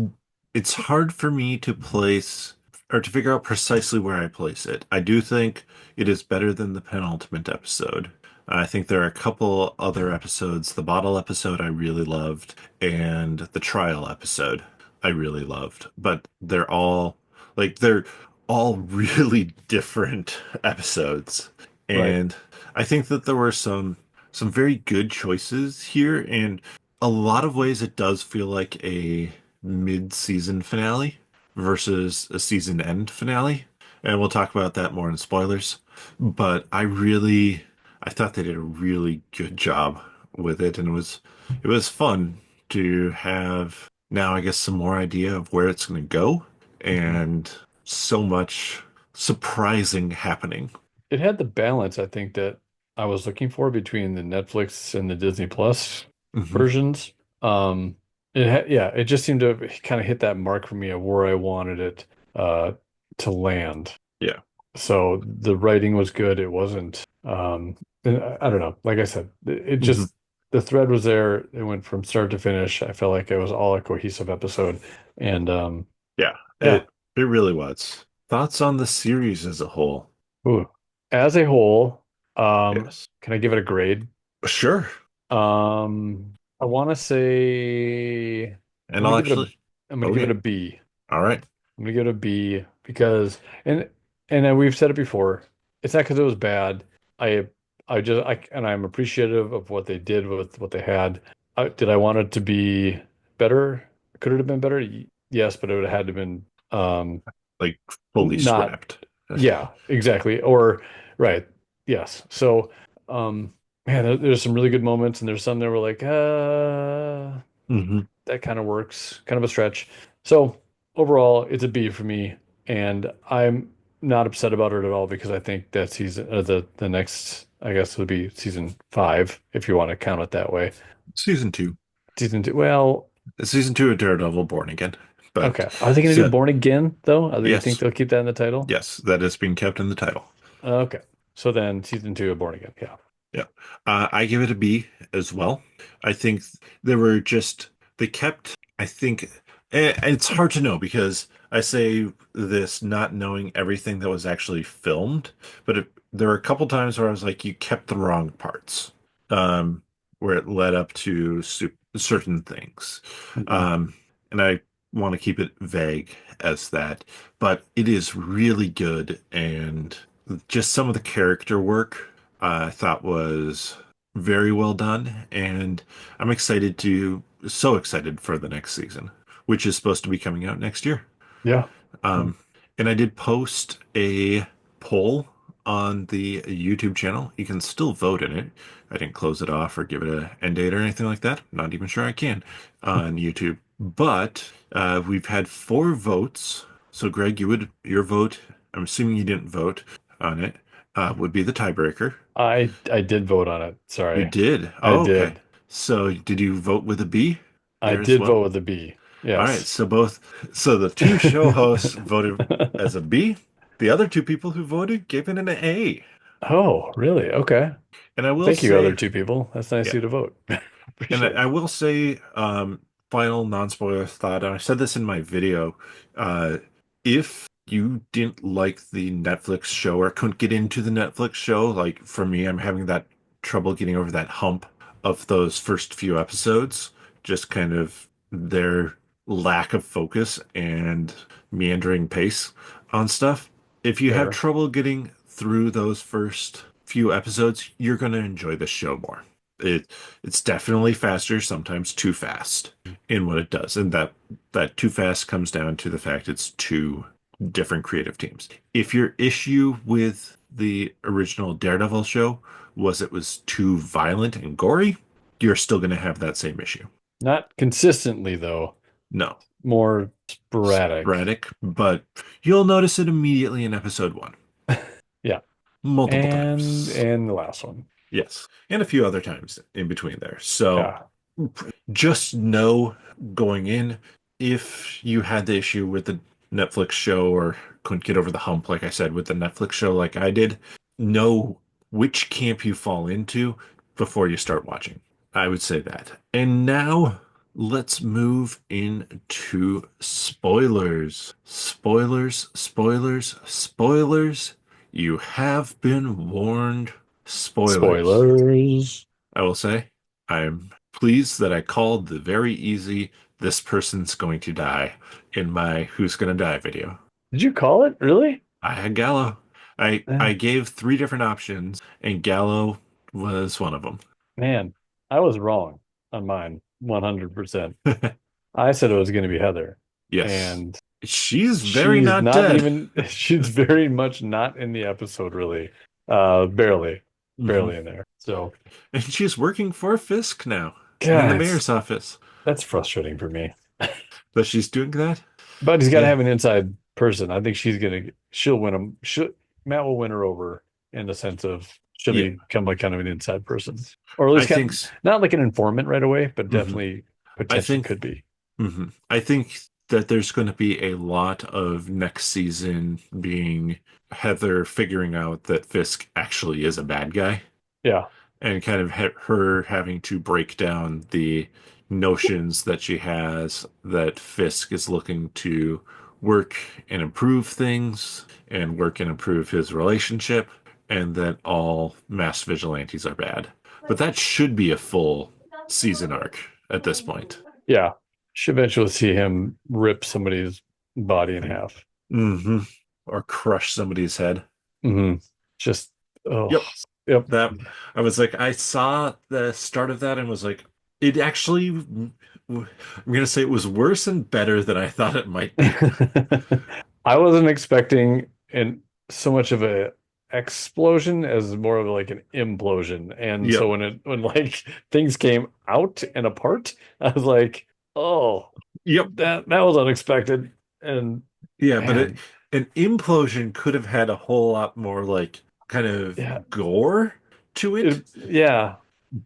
it's hard for me to place or to figure out precisely where I place it. I do think it is better than the penultimate episode. I think there are a couple other episodes. The bottle episode I really loved, and the trial episode I really loved. But they're all really different episodes. Right. And I think that there were some very good choices here, and a lot of ways it does feel like a mid-season finale versus a season end finale. And we'll talk about that more in spoilers. But I thought they did a really good job with it, and it was fun to have now, I guess, some more idea of where it's going to go, Mhm. and so much surprising happening. It had the balance, I think, that I was looking for between the Netflix and the Disney Plus Hmm. versions. Um, yeah, it just seemed to kind of hit that mark for me of where I wanted it uh, to land. Yeah. So the writing was good. It wasn't, and I don't know. Like I said, it Hmm. just the thread was there. It went from start to finish. I felt like it was all a cohesive episode, and Yeah, yeah. it really was. Thoughts on the series as a whole? Ooh. As a whole, Yes. can I give it a grade? Sure. I want to say I'm And gonna I'll give it a actually, I'm gonna give it okay. a B. All right. I'm gonna give it a B because and then we've said it before. It's not because it was bad. I and I'm appreciative of what they did with what they had. Did I want it to be better? Could it have been better? Yes, but it would have had to been Like fully not. scrapped. Yeah, exactly. Or right. Yes. So man, there's some really good moments, and there's some that were like, Hmm. that kind of works, kind of a stretch. So overall, it's a B for me, and I'm not upset about it at all because I think that season, the next, I guess, would be season five if you want to count it that way. Season two. Season two. Well, Season two of Daredevil Born Again. But okay. Are they going to do so Born Again though? Are they, you think yes, they'll keep that in the title? yes, that is being kept in the title. Okay. So then season two of Born Again. Yeah. Yeah. I give it a B as well. I think they were just, they kept, I think, and it's hard to know because I say this not knowing everything that was actually filmed, but there were a couple times where I was like, you kept the wrong parts, um, where it led up to certain things. Mhm. Um, and I want to keep it vague as that, but it is really good, and just some of the character work I thought was very well done, and I'm so excited for the next season, which is supposed to be coming out next year. Yeah. Um, and I did post a poll on the YouTube channel. You can still vote in it. I didn't close it off or give it a end date or anything like that. Not even sure I can on YouTube. But we've had 4 votes. So Greg, your vote, I'm assuming you didn't vote on it, would be the tiebreaker. I did vote on it. You Sorry. did. I Oh, okay. did. So did you vote with a B I there as did vote well? with the B. All right. Yes. So the 2 show hosts voted as a B. The other 2 people who voted gave it an A. Oh, really? Okay. And I will Thank you, other say, two people. That's nice of yeah, you to vote. and Appreciate I it. will say, final non-spoiler thought, and I said this in my video, uh, if you didn't like the Netflix show or couldn't get into the Netflix show, like for me, I'm having that trouble getting over that hump of those first few episodes, just kind of their lack of focus and meandering pace on stuff. If you have Fair. trouble getting through those first few episodes, you're going to enjoy the show more. It it's definitely faster, sometimes too fast in what it does. And that too fast comes down to the fact it's 2 different creative teams. If your issue with the original Daredevil show was it was too violent and gory, you're still going to have that same issue. Not consistently, though. No, More sporadic. sporadic, but you'll notice it immediately in episode 1, Yeah. multiple And times. and the last one. Yes, and a few other times in between there. So Yeah. just know going in, if you had the issue with the Netflix show or couldn't get over the hump, like I said, with the Netflix show, like I did, know which camp you fall into before you start watching. I would say that. And now let's move into spoilers. Spoilers, spoilers, spoilers. You have been warned. Spoilers. Spoilers. I will say, I'm pleased that I called the very easy "this person's going to die" in my "Who's Gonna Die" video. Did you call it? Really? I had Gallo. I Eh, gave 3 different options, and Gallo was one of them. Man, I was wrong on mine, 100%. I said it was going to be Heather, Yes, and she's very she's not not dead. even, she's very much not in the episode, really. Barely, Hmm. barely in there. So, And she's working for Fisk now in the God, mayor's office. that's frustrating for me. But she's doing that? But he's got to Yeah. have an inside person. I think she'll win him. Matt will win her over in the sense of she'll Yeah. become like kind of an inside person, or at I least think. not like an informant right away, but Hmm. definitely I potentially think. could be. I think that there's going to be a lot of next season being Heather figuring out that Fisk actually is a bad guy Yeah, and kind of her having to break down the notions that she has that Fisk is looking to work and improve things and work and improve his relationship, and that all mass vigilantes are bad. But that should be a full season arc at this point. yeah. Should eventually see him rip somebody's body in half. Hmm. Or crush somebody's head. Hmm. Just oh, Yep. yep. That I was like, I saw the start of that and was like, it actually, I'm gonna say it was worse and better than I thought it might be. I wasn't expecting so much of a explosion as more of like an implosion. And so Yep. when like things came out and apart, I was like, oh, Yep. that was unexpected. And Yeah, but man, an implosion could have had a whole lot more like kind of yeah, gore to it, yeah.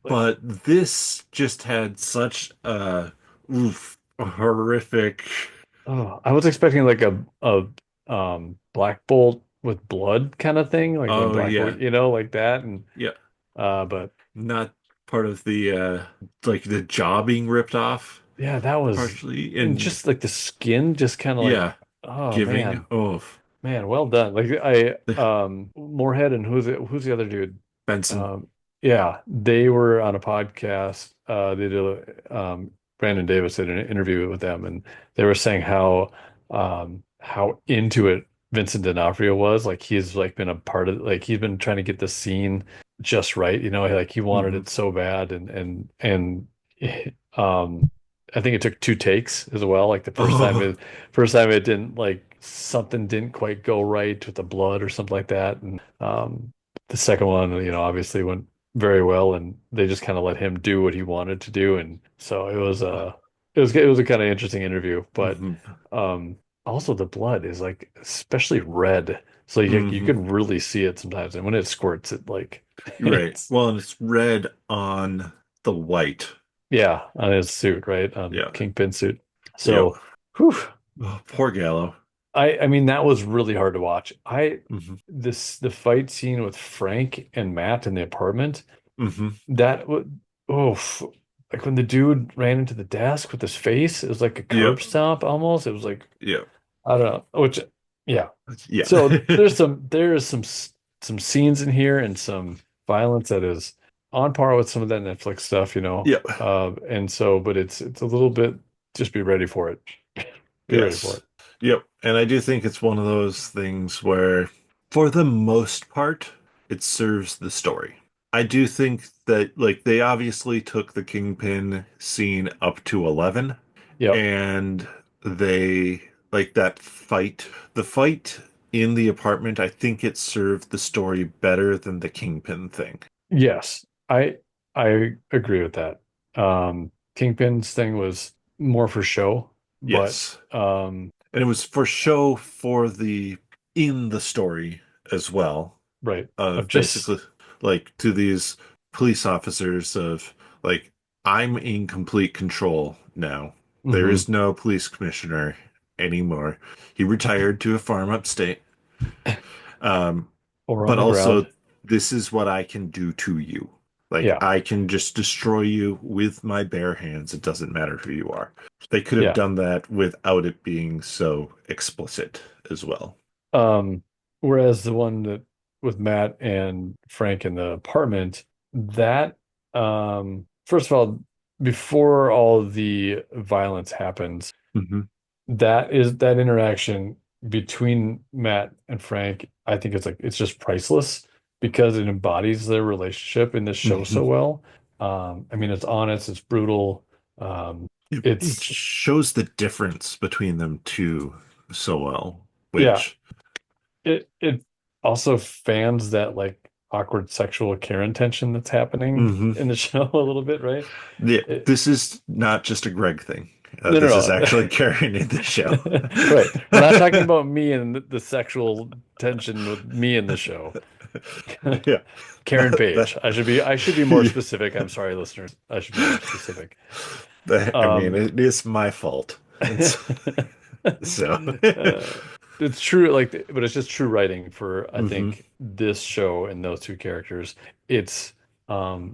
Like, but this just had such a horrific. oh, I was expecting like a Black Bolt with blood kind of thing, like when Oh Black Bolt, yeah, like that. And yeah, but not part of the like the jaw being ripped off yeah, that was, partially, and and just like the skin just kind of like, yeah, oh giving. man, Oh, man, well done. Like Moorhead and who's the other dude? Benson. Um yeah, they were on a podcast. They did Brandon Davis did an interview with them, and they were saying how into it Vincent D'Onofrio was. Like he's like been a part of, like he's been trying to get the scene just right, like he wanted Hmm. it so bad, and um I think it took two takes as well. Like the Oh. first time it didn't like something didn't quite go right with the blood or something like that. And the second one, obviously went very well, and they just kind of let him do what he wanted to do. And so it was a kind of interesting interview. But Hmm. um, also the blood is like especially red, so you Hmm. can really see it sometimes. And when it squirts, it like Right. it's Well, and it's red on the white. yeah, on his suit, right? On Yeah. Kingpin suit. Yep. So, whew, Oh, poor Gallo. I mean that was really hard to watch. Hmm. The fight scene with Frank and Matt in the apartment, Hmm. that was like when the dude ran into the desk with his face, it was like a curb Yep. stomp almost. It was like Yep. I don't know, which yeah. Yeah. So some scenes in here and some violence that is on par with some of that Netflix stuff, Yep. and so but it's a little bit just be ready for it. Be ready for Yes. it. Yep. And I do think it's one of those things where, for the most part, it serves the story. I do think that, like, they obviously took the Kingpin scene up to 11, Yep. and they, like, the fight in the apartment, I think it served the story better than the Kingpin thing. Yes. I agree with that. Kingpin's thing was more for show, but Yes. And it was for show for the in the story as well, right. Of of just basically like to these police officers of like, I'm in complete control now. There mhm, is no police commissioner anymore. He retired to a farm upstate. Um, or on but the ground. also, this is what I can do to you. Like, Yeah. I can just destroy you with my bare hands. It doesn't matter who you are. They could have Yeah. done that without it being so explicit as well. Um, Whereas the one that with Matt and Frank in the apartment, that first of all, before all the violence happens, Hmm. that interaction between Matt and Frank, I think it's just priceless because it embodies their relationship in this show Hmm. so well. I mean, it's honest, it's brutal. Um, It it's shows the difference between them two so well, yeah, which, it also fans that like awkward sexual Karen tension that's happening hmm, in the show a little bit, right? yeah, It, this is not just a Greg thing. no, This is no, actually no. Karen in the show. Right. We're not talking about me and the sexual tension with me in the show. Yeah, Karen that, Page. I should be more specific. I'm sorry, listeners. I should be more specific. I mean, Um, it is my fault. It's so. uh, it's true, but it's just true writing for I Hmm. think this show and those two characters. It's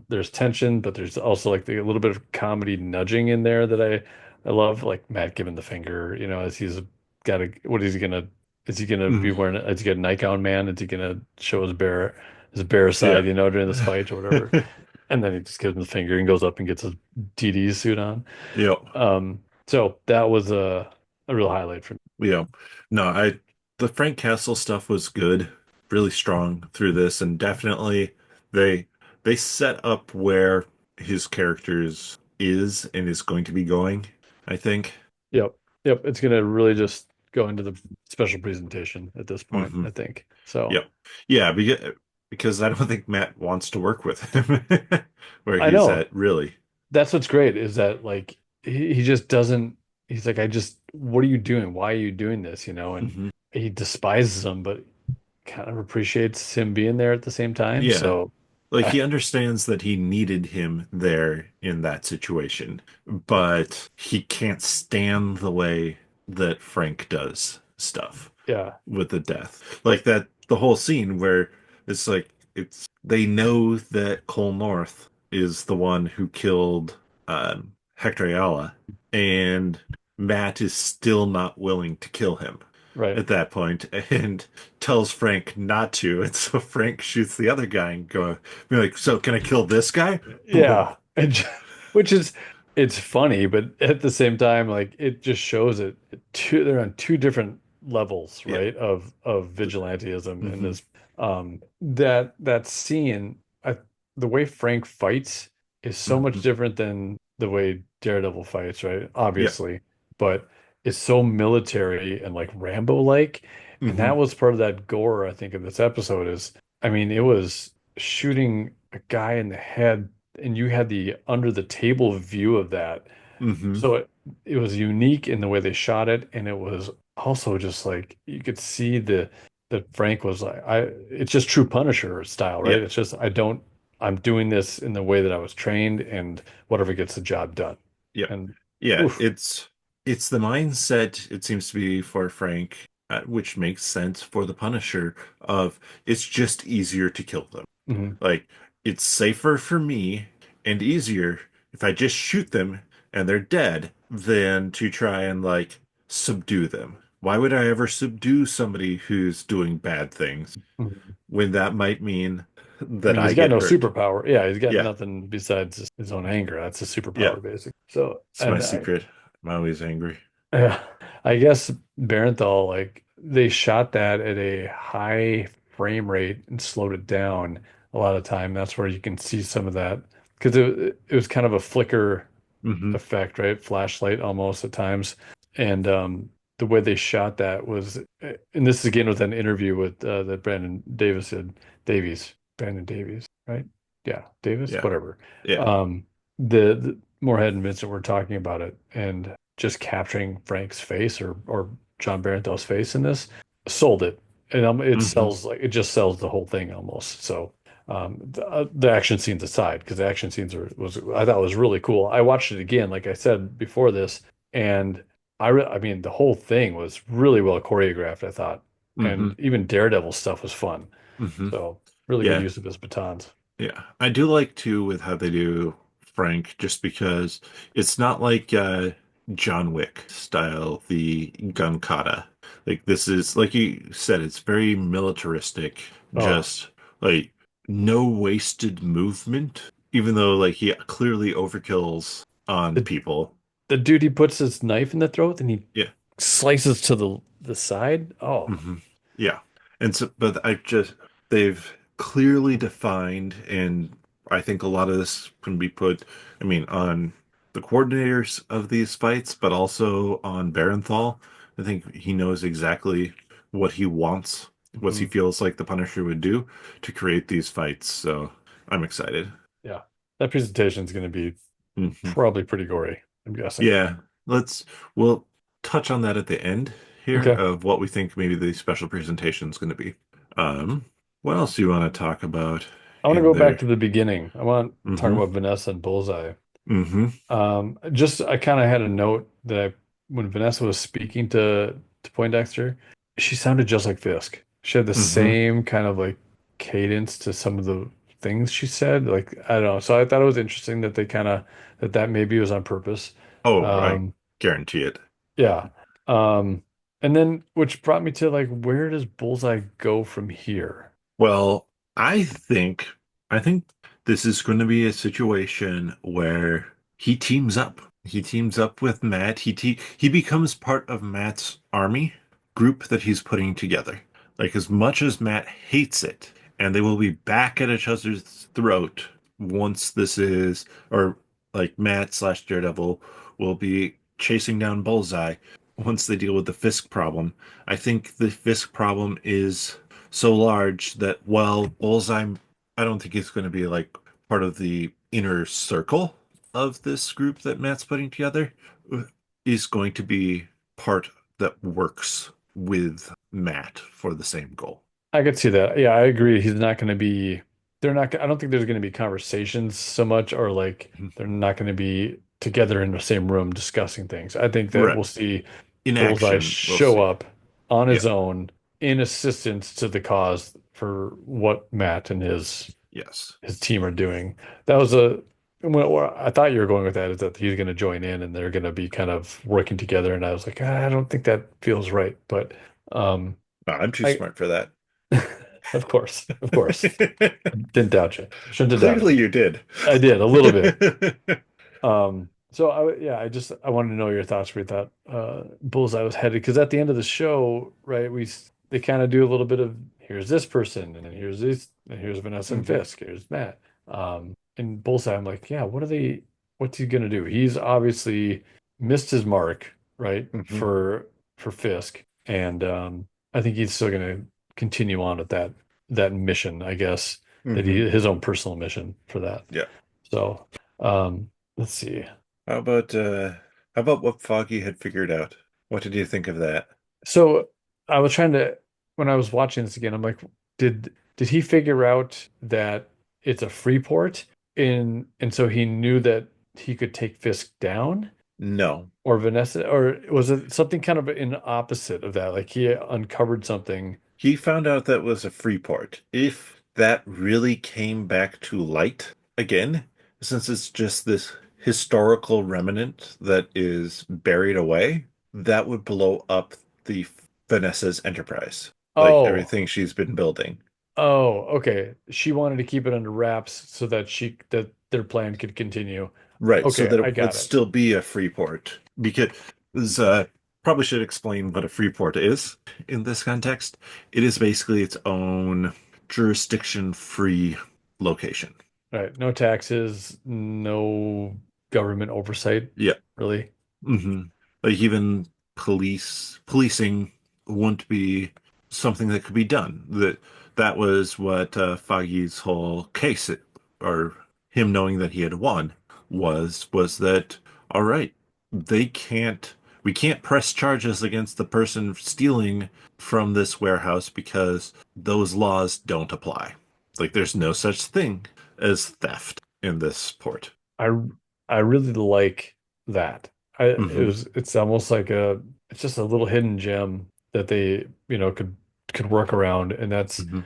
there's tension, but there's also like a little bit of comedy nudging in there that I love, like Matt giving the finger, as he's got a what is he gonna be Hmm. wearing? Is he a nightgown man? Is he gonna show his bare Yeah. side, during this fight or whatever? And then he just gives him the finger and goes up and gets his DD suit on. Yep. So that was a real highlight for me. Yeah. No, the Frank Castle stuff was good, really strong through this, and definitely they they set up where his characters is and is going to be going, I think. Yep. Yep. It's gonna really just go into the special presentation at this point, Hmm. I think. So Yep. Yeah, because I don't think Matt wants to work with him where I he's know at, really. that's what's great is that like he just doesn't he's like, what are you doing? Why are you doing this? And Hmm. he despises him, but kind of appreciates him being there at the same time. Yeah. So Like, I, he understands that he needed him there in that situation, but he can't stand the way that Frank does stuff yeah, with the death. Like that, the whole scene where it's like, they know that Cole North is the one who killed Hector Ayala, and Matt is still not willing to kill him right. at that point and tells Frank not to. And so Frank shoots the other guy and be like, so can I kill this guy? Boom. Yeah. Which is it's funny, but at the same time, like it just shows it they're on two different levels, Yeah. right? Of vigilantism in Hmm. this that scene, the way Frank fights is so much Hmm. different than the way Daredevil fights, right? Yeah. Obviously, but it's so military and like Rambo-like, and Mm-hmm. that was part of that gore, I think, of this episode is, I mean, it was shooting a guy in the head, and you had the under the table view of that. Mm-hmm. So it was unique in the way they shot it, and it was also just like you could see that Frank was like, it's just true Punisher style, right? Yeah. It's just I'm doing this in the way that I was trained, and whatever gets the job done. Yeah. And Yeah. oof. It's the mindset, it seems to be for Frank, which makes sense for the Punisher of it's just easier to kill them. Mhm. Like, it's safer for me and easier if I just shoot them and they're dead than to try and like subdue them. Why would I ever subdue somebody who's doing bad things Mhm. when that might mean I that mean, I he's got get no hurt? superpower. Yeah, he's got Yeah, nothing besides his own anger. That's his yeah, superpower, basically. So, it's my and secret. I'm always angry. yeah, I guess Barenthal, like they shot that at a high frame rate and slowed it down a lot of time. That's where you can see some of that because it was kind of a flicker Hmm. effect, right? Flashlight almost at times. And the way they shot that was, and this is again with an interview with that Brandon Davis did, Brandon Davies, right? Yeah, Davis, Yeah, whatever. yeah. Um, the Moorhead and Vincent were talking about it, and just capturing Frank's face or John Barenthal's face in this sold it, and it Hmm. sells like it just sells the whole thing almost. So the action scenes aside, because the action scenes was I thought was really cool. I watched it again, like I said before this, and I mean the whole thing was really well choreographed, I thought, Hmm. and even Daredevil stuff was fun. Hmm. So really good Yeah, use of his batons. yeah. I do like too with how they do Frank, just because it's not like John Wick style, the gun kata. Like this is like you said, it's very militaristic, Oh, just like no wasted movement, even though like he clearly overkills on the people. the dude he puts his knife in the throat and he Yeah. slices to the side. Oh, Hmm. Yeah. And so, but they've clearly defined, and I think a lot of this can be put, I mean, on the coordinators of these fights, but also on Barenthal. I think he knows exactly what he wants, what he mhm. feels like the Punisher would do to create these fights. So I'm excited. Yeah. That presentation is going to be Hmm. probably pretty gory, I'm guessing. Yeah. We'll touch on that at the end here Okay. of what we think maybe the special presentation is going to be. Um, what else do you want to talk about I want to in go back there? to the beginning. I want to talk Mm-hmm. about Vanessa and Bullseye. Mm-hmm. Just I kind of had a note that when Vanessa was speaking to Poindexter, she sounded just like Fisk. She had the Mm-hmm. same kind of like cadence to some of the things she said. Like I don't know. So I thought it was interesting that they kind of that maybe was on purpose. Oh, I Um, guarantee it. yeah. Um, and then which brought me to like where does Bullseye go from here? Well, I think this is going to be a situation where he teams up. He teams up with Matt. He becomes part of Matt's army group that he's putting together. Like as much as Matt hates it, and they will be back at each other's throat once this is, or like Matt slash Daredevil will be chasing down Bullseye once they deal with the Fisk problem. I think the Fisk problem is so large that while Bullseye, I don't think he's going to be like part of the inner circle of this group that Matt's putting together, is going to be part that works with Matt for the same goal. I could see that. Yeah, I agree. He's not going to be, they're not, I don't think there's going to be conversations so much, or like they're not going to be together in the same room discussing things. I think that Right. we'll see In Bullseye action, we'll show see. up on Yeah. his own in assistance to the cause for what Matt and Yes. his team are doing. That was a, well, I thought you were going with that is that he's going to join in and they're going to be kind of working together. And I was like, I don't think that feels right. But um, I'm too I, smart for that. of course, of course. Didn't doubt you. Shouldn't have doubted Clearly you. you did. I did a little bit. So yeah, I wanted to know your thoughts where you thought Bullseye was headed because at the end of the show, right, they kind of do a little bit of here's this person and then here's this and here's Vanessa and Hmm. Fisk, here's Matt. And Bullseye, I'm like, yeah, what's he gonna do? He's obviously missed his mark, right? Hmm. For Fisk. And I think he's still gonna continue on with that mission, I guess, that he Hmm. his own personal mission for that. Yeah. So let's see. How about how about what Foggy had figured out? What did you think of that? So I was trying to when I was watching this again, I'm like, did he figure out that it's a free port and so he knew that he could take Fisk down? No. Or Vanessa, or was it something kind of in opposite of that? Like he uncovered something. He found out that was a free port. If that really came back to light again, since it's just this historical remnant that is buried away, that would blow up the Vanessa's enterprise. Like Oh, everything she's been building. oh, okay. She wanted to keep it under wraps so that their plan could continue. Right, so Okay, that I it would got it. still be a free port. Because probably should explain what a free port is in this context. It is basically its own jurisdiction-free location. All right, no taxes, no government oversight, Yeah. really. Hmm. Like even policing wouldn't be something that could be done. That was what Foggy's whole case, or him knowing that he had won, was that all right, they can't we can't press charges against the person stealing from this warehouse because those laws don't apply. Like there's no such thing as theft in this port. I I really like that. Hmm. It's almost like it's just a little hidden gem that they, could work around and Hmm.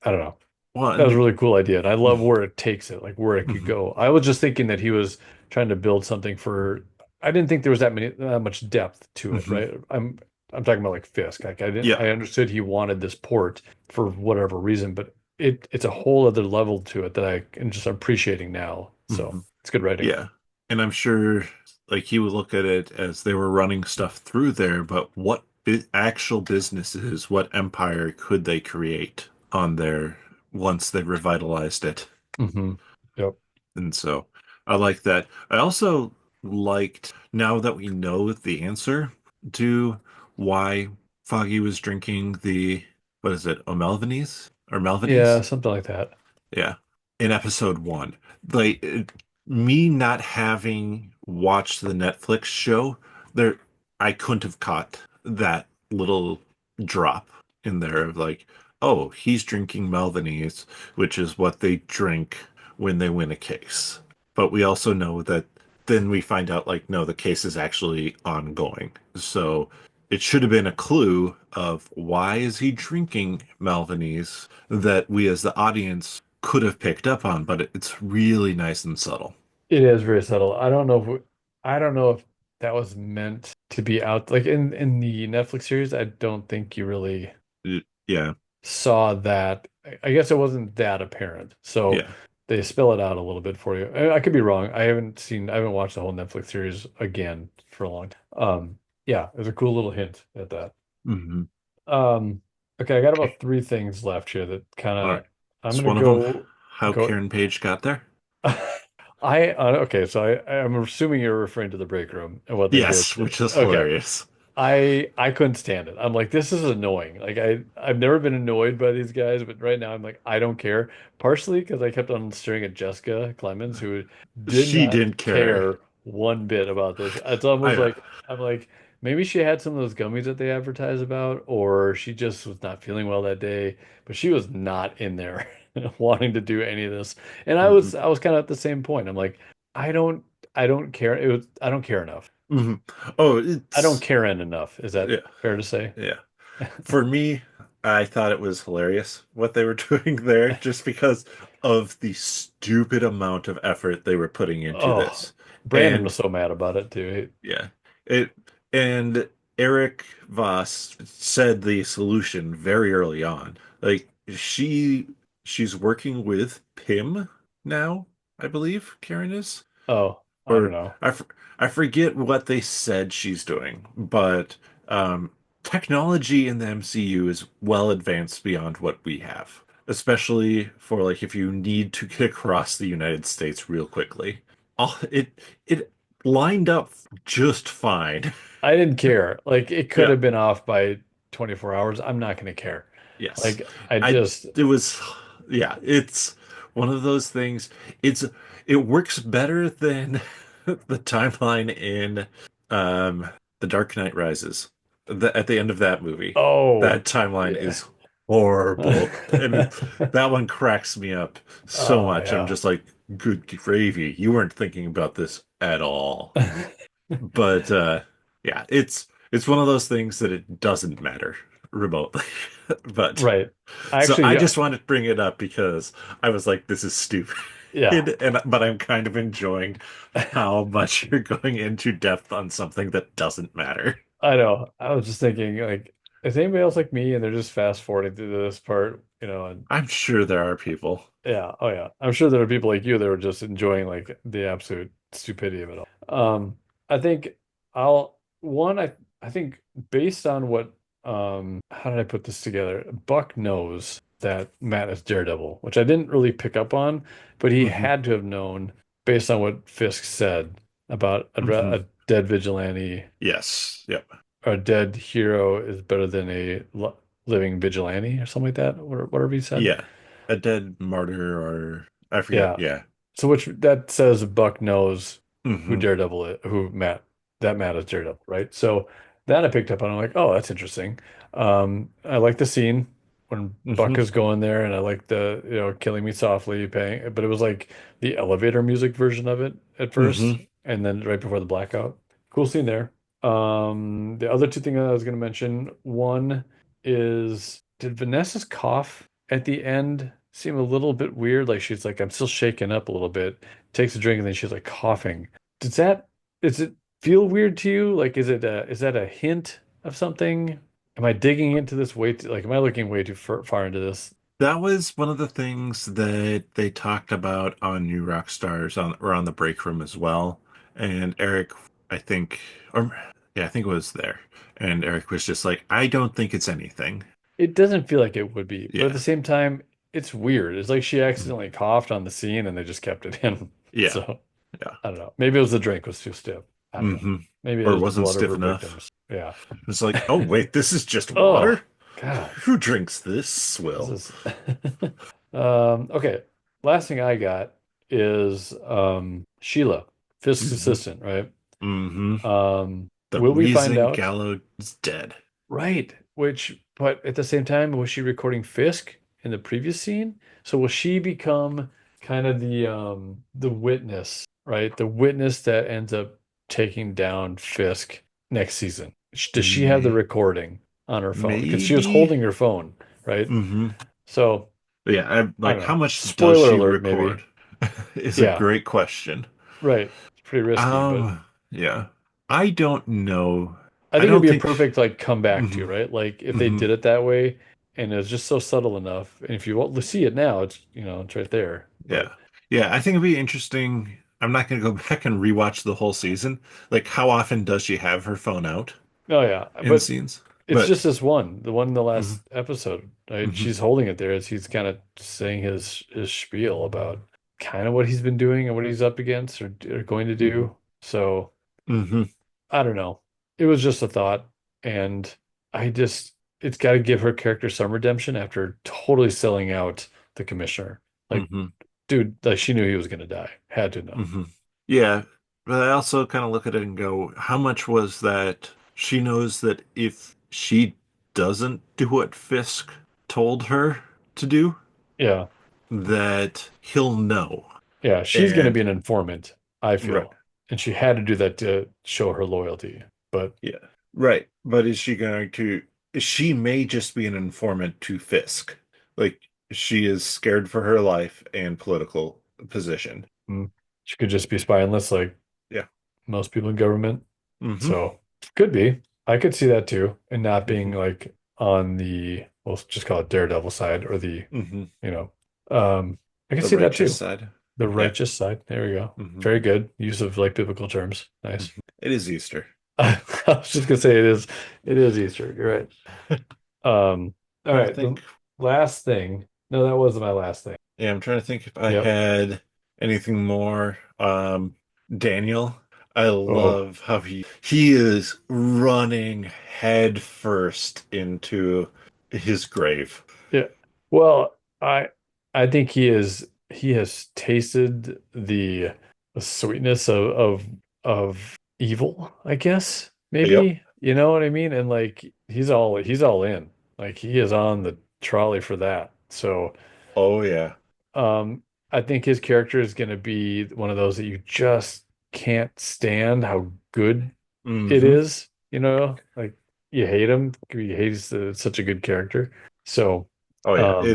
I don't know. Well, That was a and really cool idea, and I love where it takes it, like where it could mhm. go. I was just thinking that he was trying to build something for. I didn't think there was that much depth to it, Hmm. right? I'm talking about like Fisk. Like Yeah. I understood he wanted this port for whatever reason, but it's a whole other level to it that I am just appreciating now. So Hmm. it's good writing. Yeah. And I'm sure like he would look at it as they were running stuff through there, but what bi actual businesses, what empire could they create on there once they revitalized it? Hmm. Yep. And so I like that. I also liked now that we know the answer to why Foggy was drinking the what is it, O'Melvenies or Yeah, Melvinies? something like that. Yeah, in episode one. Like me not having watched the Netflix show, there I couldn't have caught that little drop in there of like, oh, he's drinking Melvinies, which is what they drink when they win a case. But we also know that then we find out like, no, the case is actually ongoing. So it should have been a clue of why is he drinking Malvinese that we as the audience could have picked up on, but it's really nice and subtle. It is very subtle. I don't know if that was meant to be out like in the Netflix series. I don't think you really Yeah, saw that. I guess it wasn't that apparent. So yeah. they spell it out a little bit for you. I could be wrong. I haven't watched the whole Netflix series again for a long time. Yeah, there's a cool little hint at that. Hmm. Um, okay, I got Okay. about three things left here that kind All of right. I'm It's gonna one of them. How go. Karen Page got there? Okay, so I'm assuming you're referring to the break room and what they did. Yes, which is Okay. hilarious. I couldn't stand it. I'm like, this is annoying. Like I've never been annoyed by these guys, but right now I'm like, I don't care. Partially because I kept on staring at Jessica Clemens, who did She not didn't care. care one bit about this. It's almost I like I'm like, maybe she had some of those gummies that they advertise about, or she just was not feeling well that day, but she was not in there wanting to do any of this. And hmm. I was kind of at the same point. I'm like, I don't I don't care. I don't care enough. Hmm. Oh, I don't it's care enough. Is that yeah, fair to say? yeah. For me, I thought it was hilarious what they were doing there just because of the stupid amount of effort they were putting into Oh, this. Brandon was And so mad about it too. yeah, it and Eric Voss said the solution very early on. Like she's working with Pym now, I believe Karen is. Oh, I don't Or know. I forget what they said she's doing, but um, technology in the MCU is well advanced beyond what we have, especially for like if you need to get across the United States real quickly. it lined up just fine. I didn't care. Like it could Yeah. have been off by 24 hours. I'm not going to care. Yes. Like I I just, it was yeah, it's one of those things. It's it works better than the timeline in um The Dark Knight Rises. At the end of that movie. oh, That timeline yeah. is horrible. And that one cracks me up so Oh, much. I'm yeah. just like, good gravy. You weren't thinking about this at all. But yeah, it's one of those things that it doesn't matter remotely. But Right. so Actually, I yeah. just wanted to bring it up because I was like, this is stupid. Yeah. And but I'm kind of enjoying how much you're going into depth on something that doesn't matter. I know. I was just thinking, like, is anybody else like me? And they're just fast forwarding through this part, and I'm sure there are people. yeah, oh yeah. I'm sure there are people like you that were just enjoying like the absolute stupidity of it all. I think I think based on what how did I put this together? Buck knows that Matt is Daredevil, which I didn't really pick up on, but he Hmm. had to have known based on what Fisk said about Hmm. a dead vigilante Yes. Yep. or a dead hero is better than a living vigilante or something like that, or whatever he said. Yeah. A dead martyr or I forget. Yeah. Yeah. So which that says Buck knows who Hmm. Daredevil is, who Matt is Daredevil, right? So that I picked up on. I'm like, oh, that's interesting. I like the scene when Hmm. Buck is going there, and I like the killing me softly, paying, but it was like the elevator music version of it at first, Hmm. and then right before the blackout. Cool scene there. The other two things I was going to mention, one is did Vanessa's cough at the end seem a little bit weird? Like she's like, I'm still shaken up a little bit. Takes a drink and then she's like coughing. Does that does it feel weird to you? Like, is that a hint of something? Am I digging into this way too, like, am I looking way too far into this? That was one of the things that they talked about on New Rock Stars or on the break room as well. And Eric, I think, or yeah, I think it was there. And Eric was just like, I don't think it's anything. It doesn't feel like it would be, but at the Yeah. same time, it's weird. It's like she accidentally coughed on the scene and they just kept it in. Yeah. So Yeah. I don't know. Maybe it was the drink was too stiff. I don't know. Hmm. Maybe it Or it was the wasn't blood of stiff her enough. victims. Yeah. It's like, oh, wait, this is just Oh, water? God. Who drinks this This swill? is okay. Last thing I got is Sheila, Fisk's Hmm. assistant, right? Hmm. The Will we find reason out? Gallo is dead. Right. Which, but at the same time, was she recording Fisk in the previous scene? So will she become kind of the witness, right? The witness that ends up taking down Fisk next season. Does she have the May recording on her phone? Because she was maybe. holding her phone, right? Hmm. So Yeah, I like don't how know. much does Spoiler she alert, maybe. record is a Yeah, great question. right. It's pretty risky, but Yeah. I don't know. I I think it'd don't be a think. perfect like comeback to, Hmm. right? Like if they Hmm. did it that way and it was just so subtle enough, and if you want to see it now, it's it's right there. But Yeah. Yeah, I think it'd be interesting. I'm not going to go back and rewatch the whole season. Like, how often does she have her phone out oh yeah, in but scenes? it's But just this one, the one in the mhm, last episode, right? mhm, She's holding it there as he's kind of saying his spiel about kind of what he's been doing and what he's up against or going to mhm, do. So mhm, I don't know. It was just a thought, and I just it's got to give her character some redemption after totally selling out the commissioner. Like, mhm, dude, like she knew he was gonna die. Had to know. mhm. Yeah, but I also kind of look at it and go, how much was that? She knows that if she doesn't do what Fisk told her to do, Yeah, that he'll know. yeah, she's gonna be And an informant, I right, feel, and she had to do that to show her loyalty. But yeah, right. But is she going to? She may just be an informant to Fisk. Like she is scared for her life and political position. mm, she could just be spineless, like Yeah. most people in government. Hmm. So could be. I could see that too, and not being Hmm. like on the we'll just call it Daredevil side or the Hmm. you know, um, I can The see that righteous too. side. The Yeah. righteous side. There we go. Hmm. Very good use of like biblical terms. Hmm. Nice. It is Easter. I was just gonna say it is Easter. You're right. All Trying to right. The think. last thing. No, that wasn't my last thing. Yeah, I'm trying to think if I Yep. had anything more. Daniel, I Oh, love how he is running head first into his grave. yeah. Well, I think he has tasted the sweetness of evil, I guess. Yep. Maybe, you know what I mean? And like he's all in. Like he is on the trolley for that. So, Oh yeah. um I think his character is going to be one of those that you just can't stand how good it Hmm. is, you know? Like you hate him. He's such a good character. So, Oh yeah. um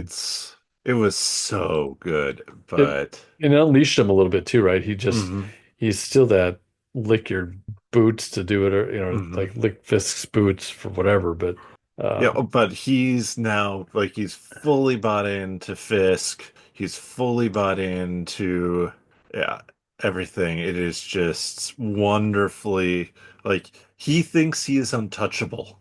It was so good, it but it unleashed him a little bit too, right? hmm He's still that lick your boots to do it, or hmm like lick Fisk's boots for whatever. But yeah, um, but he's now like he's fully bought into Fisk. He's fully bought into yeah, everything. It is just wonderfully like he thinks he is untouchable.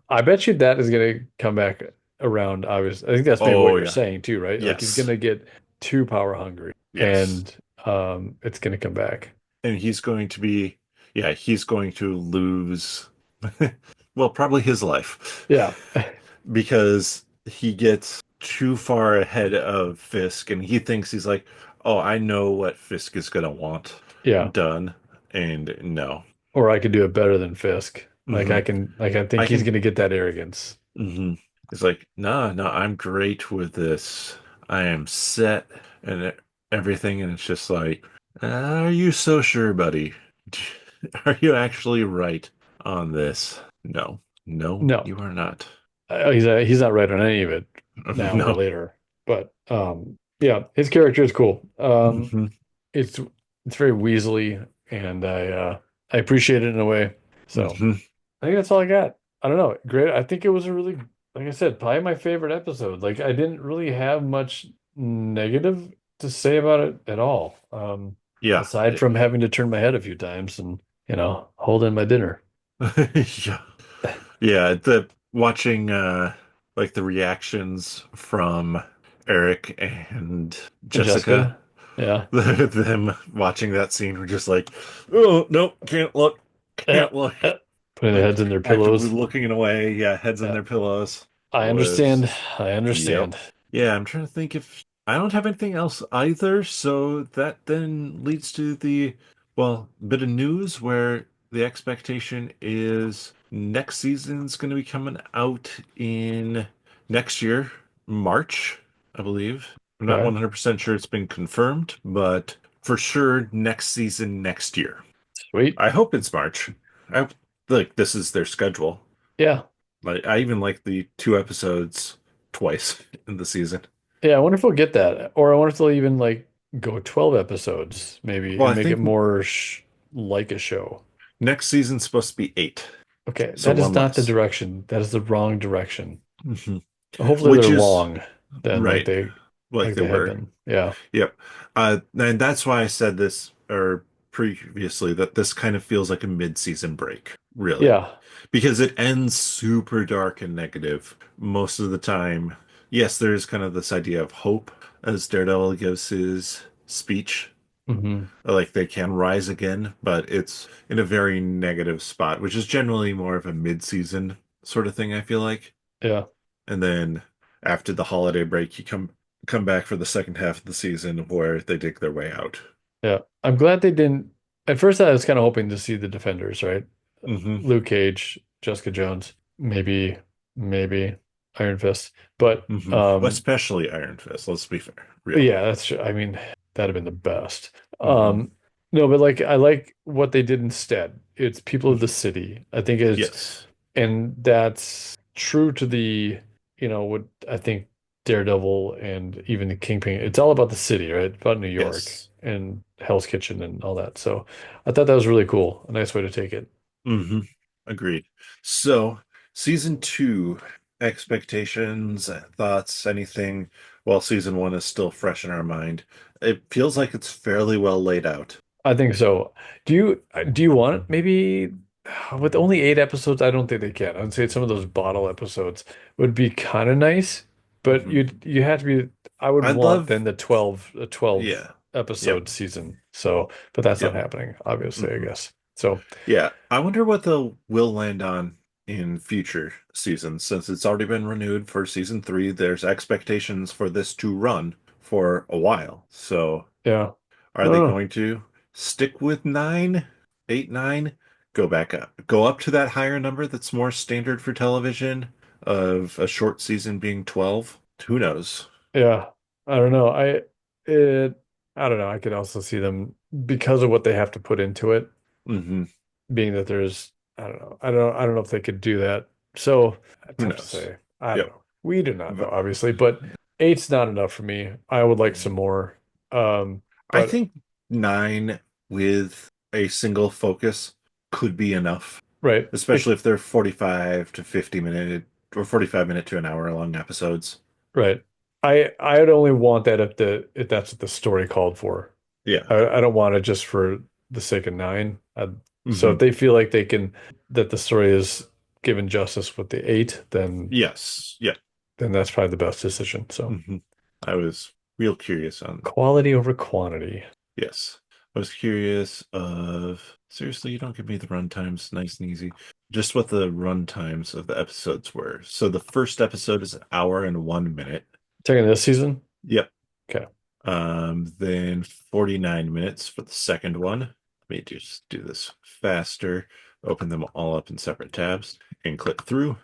I bet you that is gonna come back around. I think that's maybe what Oh you're yeah. saying too, right? Like he's Yes. gonna get too power hungry, Yes. and it's gonna come back. And he's going to be yeah, he's going to lose well, probably his life Yeah, because he gets too far ahead of Fisk and he thinks he's like, "Oh, I know what Fisk is gonna want yeah. done." And no. Or I could do it better than Fisk. Like Hmm. I think I he's can gonna get that arrogance. hmm It's like, "Nah, no, I'm great with this. I am set and everything." And it's just like, "Are you so sure, buddy? Are you actually right on this?" No. No, No, you are not. he's not right on any of it now or No. later. But yeah, his character is cool. Hmm. It's it's very Weasley, and I appreciate it in a way. So Hmm. I think that's all I got. I don't know. Great. I think it was a really, like I said, probably my favorite episode. Like I didn't really have much negative to say about it at all. Yeah. Aside from having to turn my head a few times and, hold in my dinner. Yeah. Yeah, the watching like the reactions from Eric and And Jessica, Jessica, yeah. them watching that scene were just like, "Oh, no, can't look. Yeah, Can't look." yeah. Putting their Like heads in their actively pillows. looking away, yeah, heads in Yeah. their pillows. It I understand. was I yep. understand. Yeah, I'm trying to think if I don't have anything else either, so that then leads to the well, bit of news where the expectation is next season's going to be coming out in next year, March, I believe. I'm not Okay. 100% sure it's been confirmed, but for sure next season next year. Sweet. I hope it's March. I hope like this is their schedule. Yeah. Like I even like the two episodes twice in the season. Yeah. I wonder if we'll get that. Or I wonder if they'll even like go 12 episodes maybe Well, and I make it think more like a show. next season's supposed to be eight, Okay. so That is one not the less. direction. That is the wrong direction. Hmm. Hopefully they're Which is long then right, like like they they have were. been. Yeah. Yep. And that's why I said this or previously that this kind of feels like a mid-season break, really, Yeah. because it ends super dark and negative most of the time. Yes, there's kind of this idea of hope as Daredevil gives his speech, Hmm. like they can rise again, but it's in a very negative spot, which is generally more of a mid-season sort of thing, I feel like. Yeah. And then after the holiday break, you come back for the second half of the season where they dig their way out. Yeah. I'm glad they didn't. At first, I was kind of hoping to see the Defenders, right? Hmm. Luke Cage, Jessica Jones, maybe Iron Fist. But Especially Iron Fist, let's be fair. Real. yeah, that's true. I mean, that'd have been the best. Hmm. No, but like I like what they did instead. It's people of the Hmm. city. I think it's Yes. and that's true to what I think Daredevil and even the Kingpin. It's all about the city, right? About New York Yes. and Hell's Kitchen and all that. So I thought that was really cool. A nice way to take it. Hmm. Agreed. So, season two, expectations, thoughts, anything, while season one is still fresh in our mind. It feels like it's fairly well laid out. I think so. Do you want maybe with only 8 episodes? I don't think they can. I'd say some of those bottle episodes would be kind of nice, but Hmm. you have to be. I would I'd want love, then the 12 yeah. Yep. episode season. So, but that's not Yep. happening, obviously, I Hmm. guess. So, Yeah. I wonder what they'll will land on in future seasons. Since it's already been renewed for season three, there's expectations for this to run for a while. So yeah. I are they don't know. going to stick with nine, eight, nine, go back up, go up to that higher number that's more standard for television of a short season being 12? Who knows? Yeah. I don't know. It I don't know. I could also see them because of what they have to put into it, Hmm. being that there's I don't know if they could do that. So Who tough to knows? say. I don't Yep. know. We do not know, V- obviously, but eight's not enough for me. I would like some more. Um, I but think nine with a single focus could be enough, right. especially if they're 45 to 50 minute or 45-minute to an hour long episodes. Right. I'd only want that if that's what the story called for. Yeah. I don't want it just for the sake of nine. So Hmm. if they feel like they can that the story is given justice with the eight, Yes. Yeah. then that's probably the best decision. So Hmm. I was real curious on. quality over quantity. Yes. I was curious of seriously, you don't give me the run times nice and easy. Just what the run times of the episodes were. So the first episode is an hour and 1 minute. Taking this season? Yep. Okay. Then 49 minutes for the second one. Let me just do this faster. Open them all up in separate tabs and click through.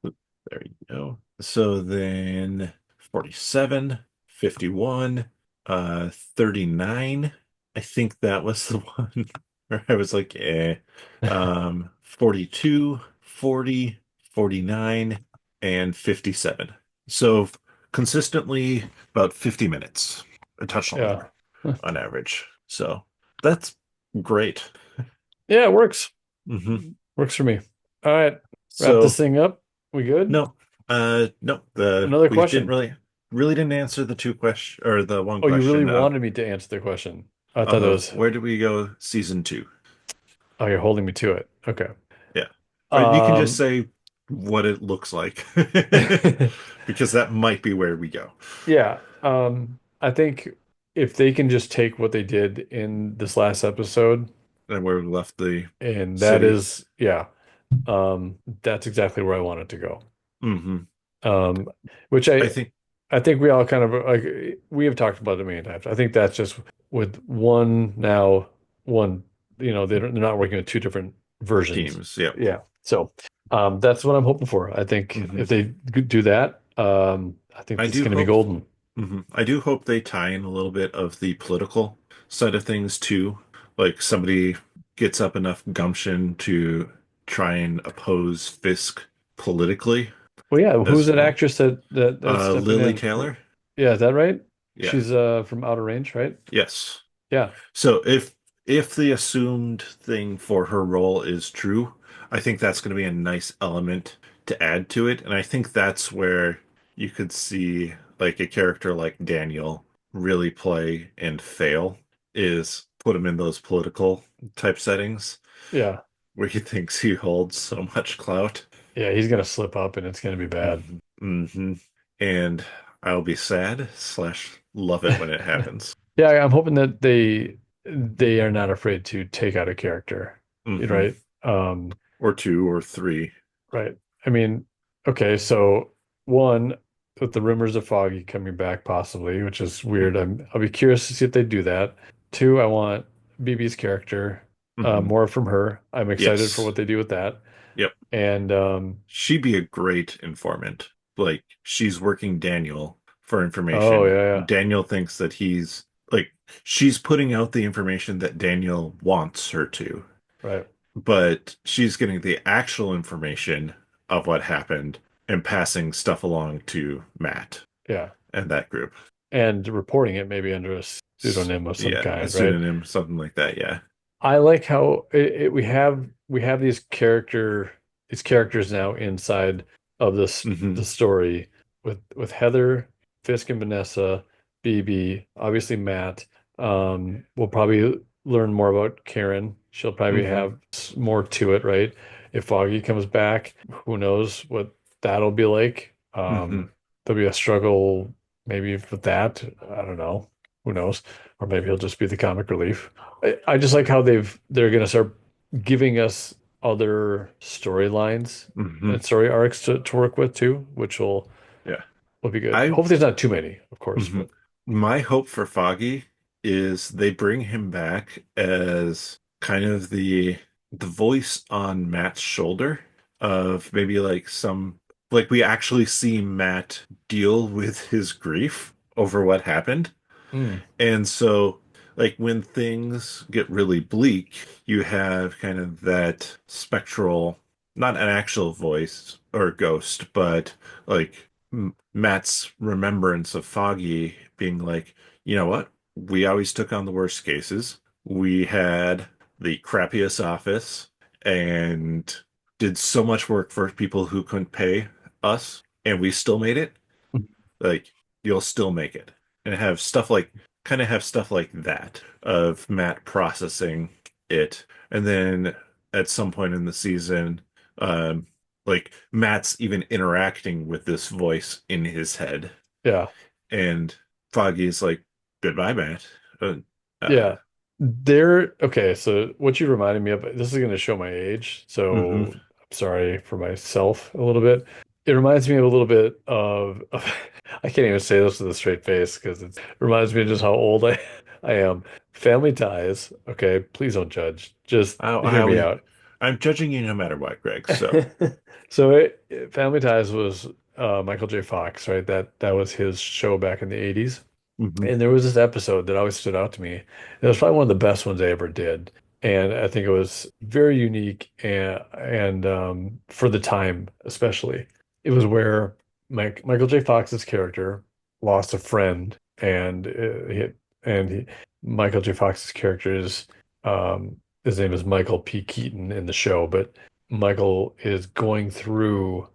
Oop, there you go. So then 47, 51, 39. I think that was the one where I was like, eh. 42, 40, 49, and 57. So consistently about 50 minutes, a touch Yeah. longer on average. So that's great. Yeah, it works. Hmm. Works for me. All right. Wrap this So thing up. We good? no, no, the Another we didn't question. really didn't answer the two question or the one Oh, you really question wanted me to answer the question. I thought it of was, where do we go season two? oh, you're holding me to it. Okay. Yeah. Or you can just Um, say what it looks like because that might be where we go yeah. I think if they can just take what they did in this last episode, and where we left the and that city. is, yeah, that's exactly where I want it to go. Hmm. Um, which I think. I think we all kind of like we have talked about it many times. I think that's just with one now one, they're not working with two different versions. Teams. Yep. Yeah. So that's what I'm hoping for. I think Hmm. if they do that, I think I this is do going to be hope. golden. I do hope they tie in a little bit of the political side of things too. Like somebody gets up enough gumption to try and oppose Fisk politically Well, yeah, who's as that well. actress that's stepping Lily in for? Taylor. Yeah, is that right? Yeah. She's from Outer Range, right? Yes. Yeah. So if the assumed thing for her role is true, I think that's going to be a nice element to add to it, and I think that's where you could see like a character like Daniel really play and fail is put him in those political type settings Yeah. where he thinks he holds so much clout. Yeah, he's gonna slip up and it's gonna be bad. Hmm. Hmm. And I'll be sad slash love it when it happens. Yeah, I'm hoping that they are not afraid to take out a character, Hmm. right? Or two or three. Right. I mean, okay, so one with the rumors of Foggy coming back possibly, which is weird. Hmm. I'll be curious to see if they do that. Two, I want BB's character, Hmm. more from her. I'm excited for Yes. what they do with that. Yep. And She'd be a great informant. Like she's working Daniel for oh information. yeah, yeah, Daniel thinks that he's like she's putting out the information that Daniel wants her to, right. but she's getting the actual information of what happened and passing stuff along to Matt Yeah. and that group. And reporting it maybe under a pseudonym of some Yeah, a kind, right? pseudonym, something like that. Yeah. I like how we have these characters now inside of this Hmm. the story with Heather, Fisk and Vanessa, BB, obviously Matt. We'll probably learn more about Karen. She'll probably Hmm. have more to it, right? If Foggy comes back, who knows what that'll be like. Hmm. There'll be a struggle maybe with that. I don't know. Who knows? Or maybe he'll just be the comic relief. I just like how they're gonna start giving us other storylines Hmm. and story arcs to work with too, which Yeah. will be good. I Hopefully there's not too many, of course, mhm. but My hope for Foggy is they bring him back as kind of the voice on Matt's shoulder of maybe like some like we actually see Matt deal with his grief over what happened. mm, And so, like, when things get really bleak, you have kind of that spectral, not an actual voice or ghost, but like Matt's remembrance of Foggy being like, you know what? We always took on the worst cases. We had the crappiest office and did so much work for people who couldn't pay us, and we still made it. Like, you'll still make it. And have stuff like kind of have stuff like that of Matt processing it. And then at some point in the season, um, like Matt's even interacting with this voice in his head. yeah. And Foggy's like, goodbye, Matt. Uh, uh, Yeah. There, okay, so what you reminded me of, this is going to show my age, mhm. so I'm sorry for myself a little bit. It reminds me a little bit of I can't even say this with a straight face because it reminds me of just how old I am. Family Ties, okay, please don't judge. Just I hear me always, out. I'm judging you no matter what, Greg. So, So Family Ties was Michael J. Fox, right? That was his show back in the 80s. mhm, And there was this episode that always stood out to me. It was probably one of the best ones I ever did. And I think it was very unique and for the time, especially. It was where Michael J. Fox's character lost a friend, and Michael J. Fox's character is his name is Michael P. Keaton in the show, but Michael is going through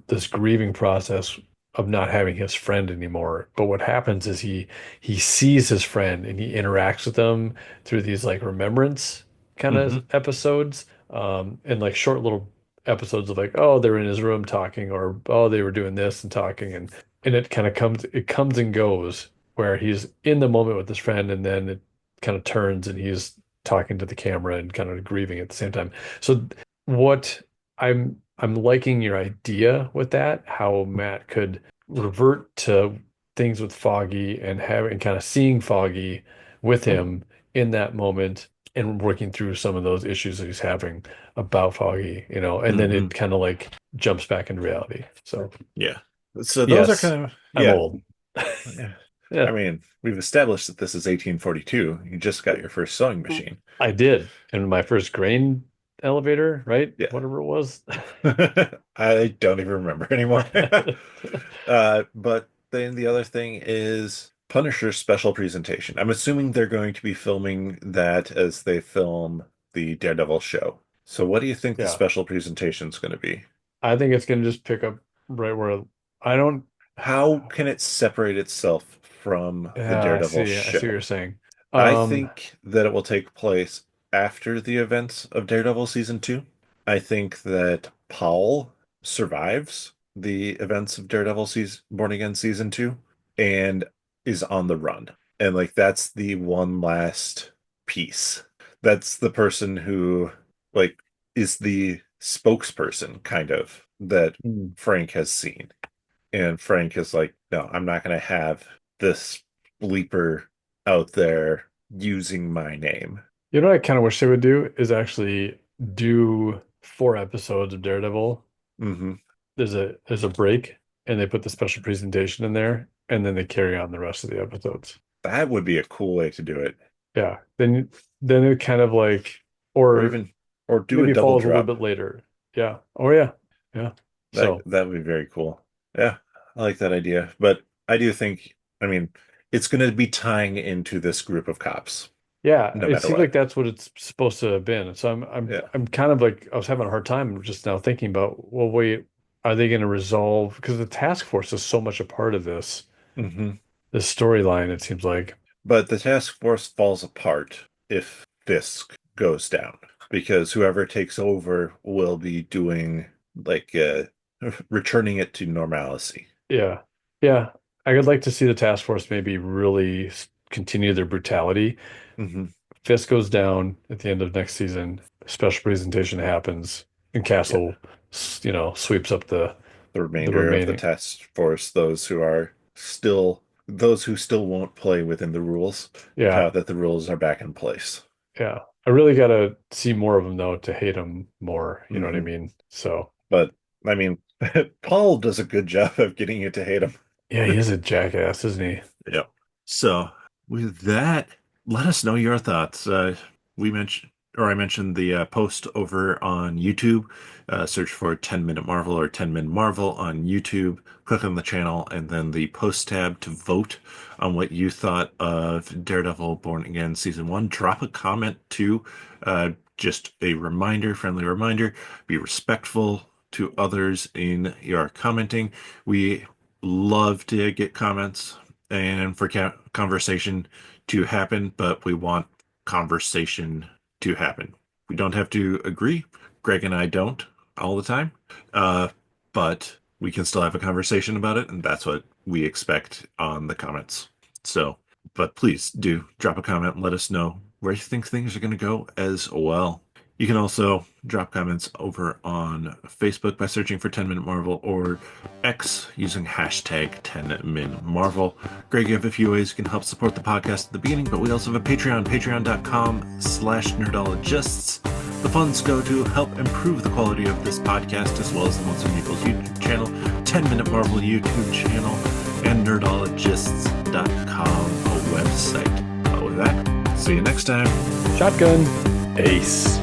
this grieving process of not having his friend anymore. But what happens is he sees his friend and he interacts with them through these like remembrance kind of mhm, episodes, and like short little episodes of like, oh, they're in his room talking, or oh, they were doing this and talking, and it comes and goes where he's in the moment with his friend, and then it kind of turns and he's talking to the camera and kind of grieving at the same time. So what I'm liking your idea with that, how Matt could revert to things with Foggy and having kind of seeing Foggy with him in that moment and working through some of those issues that he's having about Foggy, and then it mhm. kind of like jumps back into reality. So Yeah. So those are yes, kind of, I'm yeah. old. Yeah. I Yeah, mean, we've established that this is 1842. You just got your first sewing machine. I did. And my first grain elevator, right? Yeah. Whatever it was. I don't even remember anymore. But then the other thing is Punisher's special presentation. I'm assuming they're going to be filming that as they film the Daredevil show. So what do you think the Yeah. special presentation is going to be? I think it's gonna just pick up right where I don't. How can it separate itself from the Yeah, Daredevil I see what show? you're saying. I Um, think that it will take place after the events of Daredevil season two. I think that Paul survives the events of Daredevil season Born Again season two and is on the run. And like that's the one last piece. That's the person who like is the spokesperson kind of that hmm. Frank has seen. And Frank is like, no, I'm not going to have this bleeper out there using my name. You know what I kind of wish they would do is actually do 4 episodes of Daredevil. Hmm. There's a break, and they put the special presentation in there, and then they carry on the rest of the episodes. That would be a cool way to do it. Yeah, then it kind of like, Or or even, or do a maybe double follows a little drop. bit later. Yeah. Oh yeah. Yeah. So That would be very cool. Yeah, I like that idea. But I do think, I mean, it's going to be tying into this group of cops, yeah, no it matter seems like what. that's what it's supposed to have been. So Yeah. I'm kind of like I was having a hard time just now thinking about, well, wait, are they going to resolve? Because the task force is so much a part of Hmm. this storyline, it seems like. But the task force falls apart if Fisk goes down because whoever takes over will be doing like returning it to normalcy. Yeah. Yeah. I would like to see the task force maybe really continue their brutality. Hmm. Fist goes down at the end of next season. Special presentation happens, and Yeah. Castle, sweeps up The the remainder of the remaining. task force, those who still won't play within the rules, Yeah, now that the rules are back in place. yeah. I really gotta see more of him though to hate him more. You know what I Hmm. mean? So But I mean, Paul does a good job of getting you to hate him. yeah, he is a jackass, isn't he? Yeah. So with that, let us know your thoughts. I mentioned the post over on YouTube. Search for 10 Minute Marvel or 10 Minute Marvel on YouTube. Click on the channel and then the post tab to vote on what you thought of Daredevil Born Again Season 1. Drop a comment too. Just a reminder, friendly reminder, be respectful to others in your commenting. We love to get comments and for conversation to happen, but we want conversation to happen. We don't have to agree. Greg and I don't all the time, uh, but we can still have a conversation about it, and that's what we expect on the comments. So, but please do drop a comment and let us know where you think things are going to go as well. You can also drop comments over on Facebook by searching for 10 Minute Marvel or X using hashtag 10MinMarvel. Greg, you have a few ways you can help support the podcast at the beginning, but we also have a Patreon, patreon.com/nerdologists. The funds go to help improve the quality of this podcast, as well as the Monster Equals YouTube channel, 10 Minute Marvel YouTube channel, and nerdologists.com website. With that, see you next time. Shotgun. Ace.